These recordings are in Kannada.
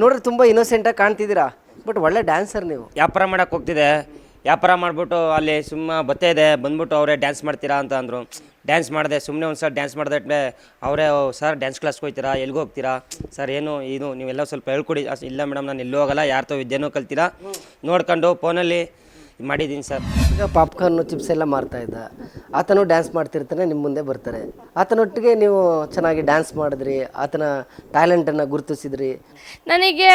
ನೋಡ್ರಿ ತುಂಬ ಇನ್ನೋಸೆಂಟಾಗಿ ಕಾಣ್ತಿದ್ದೀರಾ, ಬಟ್ ಒಳ್ಳೆ ಡ್ಯಾನ್ಸರ್ ನೀವು. ವ್ಯಾಪಾರ ಮಾಡೋಕ್ಕೆ ಹೋಗ್ತಿದ್ದೆ, ವ್ಯಾಪಾರ ಮಾಡಿಬಿಟ್ಟು ಅಲ್ಲಿ ಬತ್ತೇ ಇದೆ ಬಂದ್ಬಿಟ್ಟು ಅವರೇ ಡ್ಯಾನ್ಸ್ ಮಾಡ್ತೀರಾ ಅಂತ ಅಂದರು. ಡ್ಯಾನ್ಸ್ ಮಾಡಿದೆ, ಸುಮ್ಮನೆ ಒಂದು ಸಲ ಡ್ಯಾನ್ಸ್ ಮಾಡಿದೆ. ಅವರೇ ಸರ್ ಡ್ಯಾನ್ಸ್ ಕ್ಲಾಸ್ಗೆ ಹೋಗ್ತೀರಾ, ಎಲ್ಲಿಗೆ ಹೋಗ್ತೀರಾ ಸರ್, ಏನು ಇದು ನೀವೆಲ್ಲ ಸ್ವಲ್ಪ ಹೇಳ್ಕೊಡಿ. ಇಲ್ಲ ಮೇಡಮ್ ನಾನು ಎಲ್ಲೂ ಹೋಗಲ್ಲ, ಯಾರ್ತೋ ವಿದ್ಯೆನೂ ಕಲ್ತೀರಾ ನೋಡ್ಕೊಂಡು ಫೋನಲ್ಲಿ ಮಾಡಿದ್ದೀನಿ ಸರ್. ಈಗ ಪಾಪ್ಕಾರ್ನು ಚಿಪ್ಸ್ ಎಲ್ಲ ಮಾರ್ತಾ ಇದ್ದ, ಆತನು ಡ್ಯಾನ್ಸ್ ಮಾಡ್ತಿರ್ತಾನೆ, ನಿಮ್ಮ ಮುಂದೆ ಬರ್ತಾರೆ. ಆತನೊಟ್ಟಿಗೆ ನೀವು ಚೆನ್ನಾಗಿ ಡ್ಯಾನ್ಸ್ ಮಾಡಿದ್ರಿ, ಆತನ ಟ್ಯಾಲೆಂಟನ್ನು ಗುರುತಿಸಿದ್ರಿ. ನನಗೆ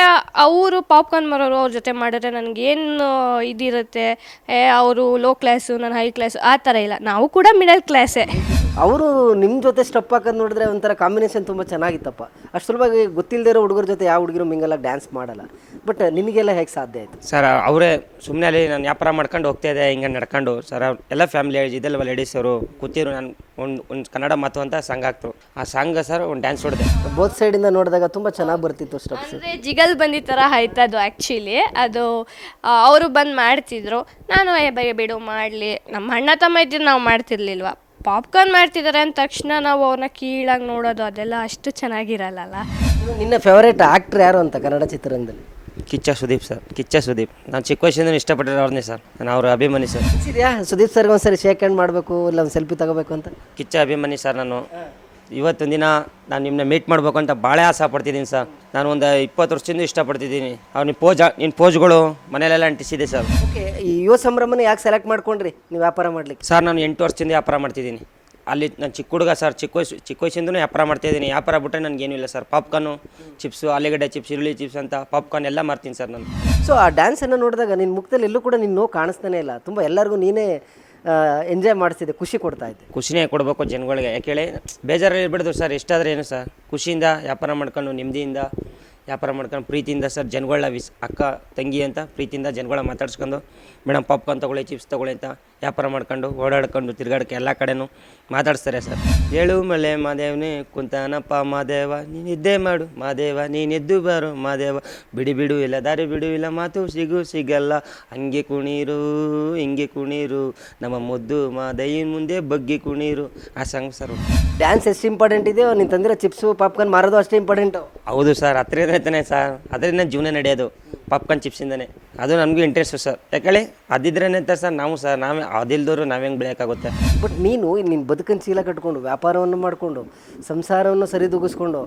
ಅವರು ಪಾಪ್ಕಾರ್ನ್ ಮಾರೋರು ಅವ್ರ ಜೊತೆ ಮಾಡಿದ್ರೆ ನನಗೇನು ಇದಿರುತ್ತೆ, ಅವರು ಲೋ ಕ್ಲಾಸು ನಾನು ಹೈ ಕ್ಲಾಸು ಆ ಥರ ಇಲ್ಲ, ನಾವು ಕೂಡ ಮಿಡಲ್ ಕ್ಲಾಸೇ. ಅವರು ನಿಮ್ಮ ಜೊತೆ ಸ್ಟೆಪ್ ಹಾಕೋದು ನೋಡಿದ್ರೆ ಒಂಥರ ಕಾಂಬಿನೇಷನ್ ತುಂಬ ಚೆನ್ನಾಗಿತ್ತಪ್ಪ. ಅಷ್ಟು ಸುಲಭವಾಗಿ ಗೊತ್ತಿಲ್ಲದೆ ಇರೋ ಹುಡುಗರ ಜೊತೆ ಯಾವ ಹುಡುಗರು ಮಿಂಗಲಾಗಿ ಡ್ಯಾನ್ಸ್ ಮಾಡಲ್ಲ. ಬಟ್ ನಿಮಗೆಲ್ಲ ಹೇಗೆ ಸಾಧ್ಯ ಆಯಿತು ಸರ್? ಅವರೇ ಸುಮ್ಮನೆ ಅಲ್ಲಿ ನಾನು ವ್ಯಾಪಾರ ಮಾಡ್ಕೊಂಡು ಹೋಗ್ತಾಯಿದ್ದೆ, ಹಿಂಗೆ ನಡ್ಕೊಂಡು ಸರ್ ಎಲ್ಲ ಫ್ಯಾಮಿಲಿ ಇದೆಲ್ಲ ಲೇಡೀಸ್ ಅವರು ಕೂತಿರು. ನಾನು ಒಂದು ಕನ್ನಡ ಮಾತು ಅಂತ ಸಾಂಗ್ ಆಗ್ತರು, ಆ ಸಾಂಗ್ ಸರ್ ಒಂದು ಡ್ಯಾನ್ಸ್ ಹೊಡೆದೆ. ಬೋತ್ ಸೈಡಿಂದ ನೋಡಿದಾಗ ತುಂಬ ಚೆನ್ನಾಗಿ ಬರ್ತಿತ್ತು ಸ್ಟೆಪ್ಸ್. ಅಂದರೆ ಜಿಗಲ್ ಬಂದಿದ್ದ ಥರ ಆಯ್ತದು ಆ್ಯಕ್ಚುಲಿ. ಅದು ಅವರು ಬಂದು ಮಾಡ್ತಿದ್ರು, ನಾನು ಬಿಡು ಮಾಡಲಿ, ನಮ್ಮ ಅಣ್ಣ ತಮ್ಮ ಇದ್ದಿದ್ದು ನಾವು ಮಾಡ್ತಿರ್ಲಿಲ್ವ. ಪಾಪ್ಕಾರ್ನ್ ಮಾಡ್ತಿದ್ದಾರೆ ಅಂದ ತಕ್ಷಣ ನಾವು ಅವ್ರನ್ನ ಕೀಳಾಗಿ ನೋಡೋದು ಅದೆಲ್ಲ ಅಷ್ಟು ಚೆನ್ನಾಗಿರಲ್ಲ. ನಿನ್ನ ಫೇವರೇಟ್ ಆ್ಯಕ್ಟ್ರ್ ಯಾರು ಅಂತ ಕನ್ನಡ ಚಿತ್ರರಂಗದಲ್ಲಿ? ಕಿಚ್ಚ ಸುದೀಪ್ ಸರ್. ಕಿಚ್ಚ ಸುದೀಪ್ ನಾನು ಚಿಕ್ಕ ವಯಸ್ಸಿಂದ ಇಷ್ಟಪಟ್ಟಿರೋ ಅವ್ರನ್ನೇ ಸರ್, ನಾನು ಅವ್ರ ಅಭಿಮಾನಿ ಸರ್. ಇದೆಯಾ ಸುದೀಪ್ ಸರ್ಗೆ ಒಂದ್ಸರಿ ಶೇಕ್ ಹ್ಯಾಂಡ್ ಮಾಡಬೇಕು, ಇಲ್ಲ ಒಂದು ಸೆಲ್ಫಿ ತಗೋಬೇಕು ಅಂತ? ಕಿಚ್ಚ ಅಭಿಮಾನಿ ಸರ್ ನಾನು. ಇವತ್ತೊಂದು ದಿನ ನಾನು ನಿಮ್ಮನ್ನ ಮೀಟ್ ಮಾಡಬೇಕು ಅಂತ ಭಾಳ ಆಸೆ ಪಡ್ತಿದ್ದೀನಿ ಸರ್. ನಾನು ಒಂದು 20 ವರ್ಷದಿಂದ ಇಷ್ಟಪಡ್ತಿದ್ದೀನಿ. ಅವ್ರು ನಿನ್ನ ಪೋಜ್ಗಳು ಮನೇಲೆಲ್ಲ ಅಂಟಿಸಿದೆ ಸರ್. ಓಕೆ, ಈ ಯುವ ಸಂಭ್ರಮನ ಯಾಕೆ ಸೆಲೆಕ್ಟ್ ಮಾಡ್ಕೊಂಡ್ರಿ ನೀವು ವ್ಯಾಪಾರ ಮಾಡ್ಲಿಕ್ಕೆ? ಸರ್ ನಾನು 8 ವರ್ಷದಿಂದ ವ್ಯಾಪಾರ ಮಾಡ್ತಿದ್ದೀನಿ. ಅಲ್ಲಿ ನಾನು ಚಿಕ್ಕ ಹುಡುಗ ಸರ್, ಚಿಕ್ಕ ವಯಸ್ಸಿಂದನೂ ವ್ಯಾಪಾರ ಮಾಡ್ತಾಯಿದ್ದೀನಿ. ವ್ಯಾಪಾರ ಬಿಟ್ಟರೆ ನನಗೇನೂ ಇಲ್ಲ ಸರ್. ಪಾಪ್ಕಾರ್ನು, ಚಿಪ್ಸು, ಆಲೂಗಡ್ಡೆ ಚಿಪ್ಸ್, ಈರುಳ್ಳಿ ಚಿಪ್ಸ್ ಅಂತ ಪಾಪ್ಕಾರ್ನ್ ಎಲ್ಲ ಮಾರ್ತೀನಿ ಸರ್ ನಾನು. ಸೊ ಆ ಡ್ಯಾನ್ಸನ್ನು ನೋಡಿದಾಗ ನಿನ್ನ ಮುಖದಲ್ಲಿ ಎಲ್ಲೂ ಕೂಡ ನಿನ್ನ ನೋವು ಕಾಣಿಸ್ತಾನೆ ಇಲ್ಲ. ತುಂಬ ಎಲ್ಲರಿಗೂ ನೀನೇ ಎಂಜಾಯ್ ಮಾಡಿಸಿದೆ, ಖುಷಿ ಕೊಡ್ತಾ ಇದ್ದೆ. ಖುಷಿನೇ ಕೊಡಬೇಕು ಜನಗಳಿಗೆ. ಯಾಕೆ ಹೇಳಿ, ಬೇಜಾರಲ್ಲಿ ಇರ್ಬಿಡ್ದು ಸರ್. ಎಷ್ಟಾದ್ರೆ ಏನು ಸರ್, ಖುಷಿಯಿಂದ ವ್ಯಾಪಾರ ಮಾಡ್ಕೊಂಡು ನೆಮ್ಮದಿಯಿಂದ ವ್ಯಾಪಾರ ಮಾಡ್ಕೊಂಡು ಪ್ರೀತಿಯಿಂದ ಸರ್ ಜನಗಳನ್ನ ಅಕ್ಕ ತಂಗಿ ಅಂತ ಪ್ರೀತಿಯಿಂದ ಜನಗಳ ಮಾತಾಡ್ಸ್ಕೊಂಡು ಮೇಡಮ್ ಪಾಪ್ಕಾರ್ನ್ ತೊಗೊಳ್ಳಿ, ಚಿಪ್ಸ್ ತೊಗೊಳ್ಳಿ ಅಂತ ವ್ಯಾಪಾರ ಮಾಡ್ಕೊಂಡು ಓಡಾಡ್ಕೊಂಡು ತಿರ್ಗಾಡಕ್ಕೆ ಎಲ್ಲ ಕಡೆನೂ ಮಾತಾಡಿಸ್ತಾರೆ ಸರ್. ಏಳು ಮಳೆ ಮಾದೇವನೇ ಕುಂತಾನಪ್ಪ ಮಾದೇವ, ನೀನಿದ್ದೇ ಮಾಡು ಮಾದೇವ, ನೀನೆದ್ದು ಬಾರು ಮಾದೇವ, ಬಿಡಿ ಬಿಡು ಇಲ್ಲ ದಾರಿ ಬಿಡು ಇಲ್ಲ ಮಾತು ಸಿಗಲ್ಲ, ಹಂಗೆ ಕುಣೀರು ಹಿಂಗೆ ಕುಣೀರು, ನಮ್ಮ ಮುದ್ದು ಮಾದಯ್ಯನ ಮುಂದೆ ಬಗ್ಗಿ ಕುಣೀರು. ಆ ಸಾಂಗ್ ಸರ್. ಡ್ಯಾನ್ಸ್ ಎಷ್ಟು ಇಂಪಾರ್ಟೆಂಟ್ ಇದೆಯೋ ನೀನು ತಂದಿರೋ ಚಿಪ್ಸು ಪಾಪ್ಕಾರ್ನ್ ಮಾರೋದು ಅಷ್ಟೇ ಇಂಪಾರ್ಟೆಂಟು. ಹೌದು ಸರ್, ಹತ್ತಿರನೇ ತಾನೆ ಸರ್, ಅದರಿಂದ ಜೀವನ ನಡೆಯೋದು ಪಾಪ್ಕಾರ್ನ್ ಚಿಪ್ಸಿಂದನೇ. ಅದು ನಮಗೂ ಇಂಟ್ರೆಸ್ಟು ಸರ್. ಯಾಕೇಳಿ ಅದಿದ್ರೇ ಅಂತ ಸರ್ ನಾವು ಸರ್, ನಾವೇ ಅದಿಲ್ದವರು ನಾವೇ ಹೆಂಗೆ ಬೆಳೆಯೋಕ್ಕಾಗುತ್ತೆ? ಬಟ್ ನಿನ್ನ ಬದುಕನ್ನು ಚೀಲ ಕಟ್ಕೊಂಡು ವ್ಯಾಪಾರವನ್ನು ಮಾಡಿಕೊಂಡು ಸಂಸಾರವನ್ನು ಸರಿದೂಗಿಸ್ಕೊಂಡು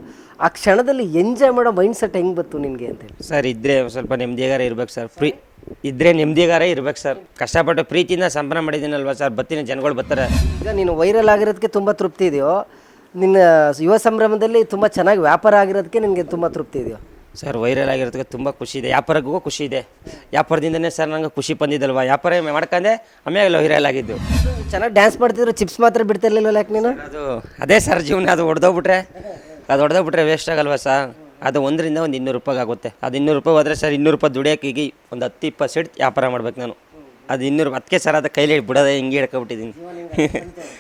ಆ ಕ್ಷಣದಲ್ಲಿ ಎಂಜಾಯ್ ಮಾಡೋ ಮೈಂಡ್ ಸೆಟ್ ಹೆಂಗೆ ಬಂತು ನಿನಗೆ ಅಂತೇಳಿ? ಸರ್ ಇದ್ದರೆ ಸ್ವಲ್ಪ ನೆಮ್ಮದಿಗಾರ ಇರ್ಬೇಕು ಸರ್. ಇದ್ದರೆ ನೆಮ್ಮದಿಗಾರೇ ಇರ್ಬೇಕು ಸರ್. ಕಷ್ಟಪಟ್ಟು ಪ್ರೀತಿಯಿಂದ ಸಂಪಾದನೆ ಮಾಡಿದ್ದೀನಲ್ವ ಸರ್, ಬತ್ತಿನ ಜನಗಳು ಬರ್ತಾರೆ. ಈಗ ನೀನು ವೈರಲ್ ಆಗಿರೋದಕ್ಕೆ ತುಂಬ ತೃಪ್ತಿ ಇದೆಯೋ, ನಿನ್ನ ಯುವ ಸಂಭ್ರಮದಲ್ಲಿ ತುಂಬ ಚೆನ್ನಾಗಿ ವ್ಯಾಪಾರ ಆಗಿರೋದಕ್ಕೆ ನಿನಗೆ ತುಂಬ ತೃಪ್ತಿ ಇದೆಯೋ? ಸರ್ ವೈರಲ್ ಆಗಿರೋದಕ್ಕೆ ತುಂಬ ಖುಷಿ ಇದೆ, ವ್ಯಾಪಾರಕ್ಕೂ ಖುಷಿ ಇದೆ. ವ್ಯಾಪಾರದಿಂದನೇ ಸರ್ ನನಗೆ ಖುಷಿ ಬಂದಿದ್ದಲ್ವ, ವ್ಯಾಪಾರ ಮಾಡ್ಕೊಂಡೆ ಆಮೇಲೆ ವೈರಲ್ ಆಗಿದ್ದು. ಚೆನ್ನಾಗಿ ಡ್ಯಾನ್ಸ್ ಮಾಡ್ತಿದ್ರು, ಚಿಪ್ಸ್ ಮಾತ್ರ ಬಿಡ್ತಿರ್ಲಿಲ್ವಲ್ಲ ಯಾಕೆ ನೀನು? ಅದೇ ಸರ್ ಜೀವನ. ಅದು ಹೊಡೆದೋಗ್ಬಿಟ್ರೆ ವೇಸ್ಟ್ ಆಗಲ್ವ ಸರ್. ಅದು 100ರಿಂದ ಒಂದು 200 ರೂಪಾಯಿ ಆಗುತ್ತೆ. ಅದು 200 ರೂಪಾಯಿ ಹೋದರೆ ಸರ್ 200 ರೂಪಾಯಿ ದುಡಿಯೋಕೆ ಈಗ ಒಂದು 10-20 ಸೆಟ್ ವ್ಯಾಪಾರ ಮಾಡ್ಬೇಕು ನಾನು. ಅದು 200 ಅದಕ್ಕೆ ಸರ್ ಅದು ಕೈಲಿ ಬಿಡೋದೆ ಹಿಂಗೆ ಹಿಡ್ಕೊಬಿಟ್ಟಿದ್ದೀನಿ.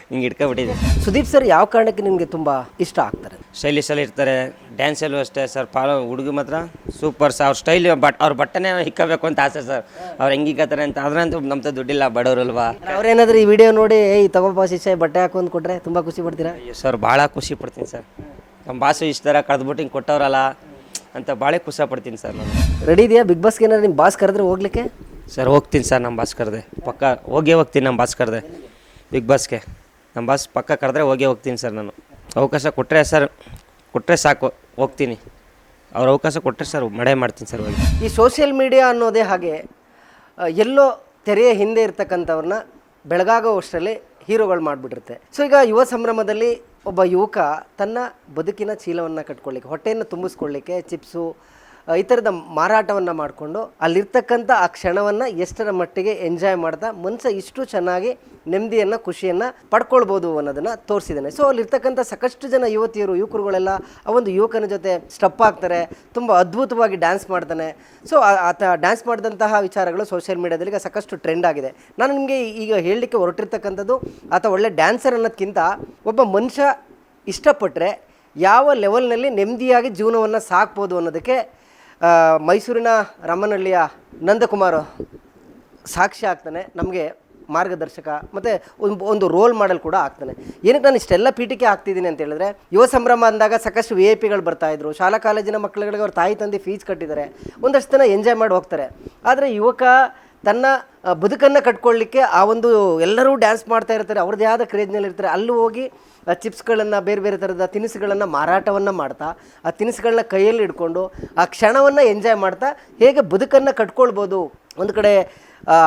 ಹಿಂಗೆ ಹಿಡ್ಕೊಬಿಟ್ಟಿದ್ದೀನಿ. ಸುದೀಪ್ ಸರ್ ಯಾವ ಕಾರಣಕ್ಕೆ ನಿಮಗೆ ತುಂಬ ಇಷ್ಟ ಆಗ್ತಾರೆ? ಸ್ಟೈಲಿಶಲ್ಲಿ ಇರ್ತಾರೆ, ಡ್ಯಾನ್ಸಲ್ಲೂ ಅಷ್ಟೇ ಸರ್. ಹುಡುಗಿ ಮಾತ್ರ ಸೂಪರ್ ಸರ್. ಅವ್ರ ಸ್ಟೈಲ್ ಅವ್ರ ಬಟ್ಟೆನೇ ಇಕ್ಕಬೇಕು ಅಂತ ಆಸೆ ಸರ್. ಅವ್ರು ಹೆಂಗೆ ಇಕ್ಕತ್ತಾರೆ ಅಂತ. ಅದ್ರಂತೂ ನಮ್ದು ದುಡ್ಡಿಲ್ಲ, ಬಡವರಲ್ವಾ. ಅವ್ರೇನಾದ್ರೂ ಈ ವಿಡಿಯೋ ನೋಡಿ ತಗೋಬಾ ಶಿಷ್ಯ ಬಟ್ಟೆ ಹಾಕೊಂಡು ಕೊಟ್ಟರೆ ತುಂಬ ಖುಷಿ ಪಡ್ತೀರಾ? ಅಯ್ಯೋ ಸರ್ ಭಾಳ ಖುಷಿ ಪಡ್ತೀನಿ ಸರ್. ನಮ್ಮ ಬಾಸು ಇಷ್ಟ ಥರ ಕಳೆದ್ಬಿಟ್ಟು ಹಿಂಗೆ ಕೊಟ್ಟವ್ರಲ್ಲ ಅಂತ ಭಾಳ ಖುಷಿ ಪಡ್ತೀನಿ ಸರ್ ನಾನು. ರೆಡಿ ಇದೆಯಾ ಬಿಗ್ ಬಾಸ್ಗೆ? ಏನಾದ್ರು ನಿಮ್ಮ ಬಾಸ್ ಕರೆದ್ರೆ ಹೋಗ್ಲಿಕ್ಕೆ? ಸರ್ ಹೋಗ್ತೀನಿ ಸರ್, ನಮ್ಮ ಬಾಸ್ ಕರೆದೆ ಪಕ್ಕ ಹೋಗ್ತೀನಿ. ನಮ್ಮ ಬಾಸ್ ಕರೆದೆ ಬಿಗ್ ಬಾಸ್ಗೆ, ನಮ್ಮ ಬಾಸ್ ಪಕ್ಕ ಕರೆದ್ರೆ ಹೋಗ್ತೀನಿ ಸರ್. ನಾನು ಅವಕಾಶ ಕೊಟ್ಟರೆ ಸಾಕು ಹೋಗ್ತೀನಿ. ಅವ್ರ ಅವಕಾಶ ಕೊಟ್ಟರೆ ಸರ್ ಮಾಡ್ತೀನಿ ಸರ್ ಹೋಗಿ. ಈ ಸೋಷಿಯಲ್ ಮೀಡಿಯಾ ಅನ್ನೋದೇ ಹಾಗೆ, ಎಲ್ಲೋ ತೆರೆಯ ಹಿಂದೆ ಇರ್ತಕ್ಕಂಥವ್ರನ್ನ ಬೆಳಗಾಗೋವಷ್ಟರಲ್ಲಿ ಹೀರೋಗಳು ಮಾಡಿಬಿಟ್ಟಿರುತ್ತೆ. ಸೊ ಈಗ ಯುವ ಸಂಭ್ರಮದಲ್ಲಿ ಒಬ್ಬ ಯುವಕ ತನ್ನ ಬದುಕಿನ ಚೀಲವನ್ನು ಕಟ್ಕೊಳ್ಳಿಕ್ಕೆ, ಹೊಟ್ಟೆಯನ್ನು ತುಂಬಿಸ್ಕೊಳ್ಳಿಕ್ಕೆ ಚಿಪ್ಸು ಈ ಥರದ ಮಾರಾಟವನ್ನು ಮಾಡಿಕೊಂಡು ಅಲ್ಲಿರ್ತಕ್ಕಂಥ ಆ ಕ್ಷಣವನ್ನು ಎಷ್ಟರ ಮಟ್ಟಿಗೆ ಎಂಜಾಯ್ ಮಾಡ್ತಾ ಮನಸ್ಸು ಇಷ್ಟು ಚೆನ್ನಾಗಿ ನೆಮ್ಮದಿಯನ್ನು ಖುಷಿಯನ್ನು ಪಡ್ಕೊಳ್ಬೋದು ಅನ್ನೋದನ್ನು ತೋರಿಸಿದ್ದಾನೆ. ಸೊ ಅಲ್ಲಿರ್ತಕ್ಕಂಥ ಸಾಕಷ್ಟು ಜನ ಯುವಕರುಗಳೆಲ್ಲ ಆ ಒಂದು ಯುವಕನ ಜೊತೆ ಸ್ಟೆಪ್ ಆಗ್ತಾರೆ, ತುಂಬ ಅದ್ಭುತವಾಗಿ ಡ್ಯಾನ್ಸ್ ಮಾಡ್ತಾನೆ. ಸೊ ಆತ ಡ್ಯಾನ್ಸ್ ಮಾಡಿದಂತಹ ವಿಚಾರಗಳು ಸೋಷಿಯಲ್ ಮೀಡಿಯಾದಲ್ಲಿ ಈಗ ಸಾಕಷ್ಟು ಟ್ರೆಂಡ್ ಆಗಿದೆ. ನಾನು ನಿಮಗೆ ಈಗ ಹೇಳಲಿಕ್ಕೆ ಹೊರಟಿರ್ತಕ್ಕಂಥದ್ದು, ಆತ ಒಳ್ಳೆ ಡ್ಯಾನ್ಸರ್ ಅನ್ನೋದಕ್ಕಿಂತ ಒಬ್ಬ ಮನುಷ್ಯ ಇಷ್ಟಪಟ್ಟರೆ ಯಾವ ಲೆವೆಲ್ನಲ್ಲಿ ನೆಮ್ಮದಿಯಾಗಿ ಜೀವನವನ್ನು ಸಾಕ್ಬೋದು ಅನ್ನೋದಕ್ಕೆ ಮೈಸೂರಿನ ರಾಮನಹಳ್ಳಿಯ ನಂದಕುಮಾರ್ ಸಾಕ್ಷಿ ಆಗ್ತಾನೆ. ನಮಗೆ ಮಾರ್ಗದರ್ಶಕ ಮತ್ತು ಒಂದು ರೋಲ್ ಮಾಡೆಲ್ ಕೂಡ ಆಗ್ತಾನೆ. ಏನಕ್ಕೆ ನಾನು ಇಷ್ಟೆಲ್ಲ ಪೀಠಿಕೆ ಆಗ್ತಿದ್ದೀನಿ ಅಂತ ಹೇಳಿದ್ರೆ, ಯುವ ಸಂಭ್ರಮ ಅಂದಾಗ ಸಾಕಷ್ಟು VIP ಗಳು ಬರ್ತಾಯಿದ್ರು, ಶಾಲಾ ಕಾಲೇಜಿನ ಮಕ್ಕಳುಗಳಿಗೆ ಅವ್ರ ತಾಯಿ ತಂದೆ ಫೀಸ್ ಕಟ್ಟಿದ್ದಾರೆ, ಒಂದಷ್ಟು ಜನ ಎಂಜಾಯ್ ಮಾಡಿ ಹೋಗ್ತಾರೆ. ಆದರೆ ಯುವಕ ತನ್ನ ಬದುಕನ್ನು ಕಟ್ಕೊಳ್ಳಿಕ್ಕೆ ಆ ಒಂದು ಎಲ್ಲರೂ ಡ್ಯಾನ್ಸ್ ಮಾಡ್ತಾ ಇರ್ತಾರೆ, ಅವ್ರದ್ದೇ ಆದ ಕ್ರೇಜ್ನಲ್ಲಿ ಇರ್ತಾರೆ. ಅಲ್ಲೂ ಹೋಗಿ ಚಿಪ್ಸ್ಗಳನ್ನು ಬೇರೆ ಬೇರೆ ಥರದ ತಿನಿಸುಗಳನ್ನು ಮಾರಾಟವನ್ನು ಮಾಡ್ತಾ, ಆ ತಿನಿಸುಗಳನ್ನ ಕೈಯಲ್ಲಿ ಹಿಡ್ಕೊಂಡು ಆ ಕ್ಷಣವನ್ನು ಎಂಜಾಯ್ ಮಾಡ್ತಾ ಹೇಗೆ ಬದುಕನ್ನು ಕಟ್ಕೊಳ್ಬೋದು. ಒಂದು ಕಡೆ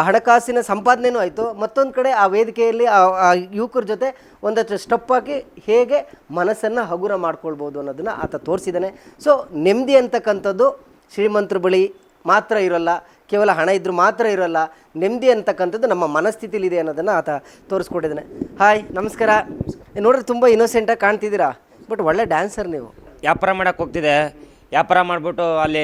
ಹಣಕಾಸಿನ ಸಂಪಾದನೆಯೂ ಆಯಿತು, ಮತ್ತೊಂದು ಕಡೆ ಆ ವೇದಿಕೆಯಲ್ಲಿ ಆ ಯುವಕರ ಜೊತೆ ಒಂದಷ್ಟು ಸ್ಟೆಪ್ ಹಾಕಿ ಹೇಗೆ ಮನಸ್ಸನ್ನು ಹಗುರ ಮಾಡ್ಕೊಳ್ಬೋದು ಅನ್ನೋದನ್ನು ಆತ ತೋರಿಸಿದ್ದಾನೆ. ಸೊ ನೆಮ್ಮದಿ ಅಂತಕ್ಕಂಥದ್ದು ಶ್ರೀಮಂತರ ಬಳಿ ಮಾತ್ರ ಇರೋಲ್ಲ, ಕೇವಲ ಹಣ ಇದ್ದರೂ ಮಾತ್ರ ಇರೋಲ್ಲ, ನೆಮ್ಮದಿ ಅಂತಕ್ಕಂಥದ್ದು ನಮ್ಮ ಮನಸ್ಥಿತಿಲಿದೆ ಅನ್ನೋದನ್ನು ಆತ ತೋರಿಸ್ಕೊಟ್ಟಿದ್ದಾನೆ. ಹಾಯ್, ನಮಸ್ಕಾರ. ನೋಡ್ರಿ ತುಂಬ ಇನ್ನೋಸೆಂಟಾಗಿ ಕಾಣ್ತಿದ್ದೀರಾ, ಬಟ್ ಒಳ್ಳೆ ಡ್ಯಾನ್ಸರ್ ನೀವು. ವ್ಯಾಪಾರ ಮಾಡೋಕ್ಕೆ ಹೋಗ್ತಿದ್ದೆ, ವ್ಯಾಪಾರ ಮಾಡಿಬಿಟ್ಟು ಅಲ್ಲಿ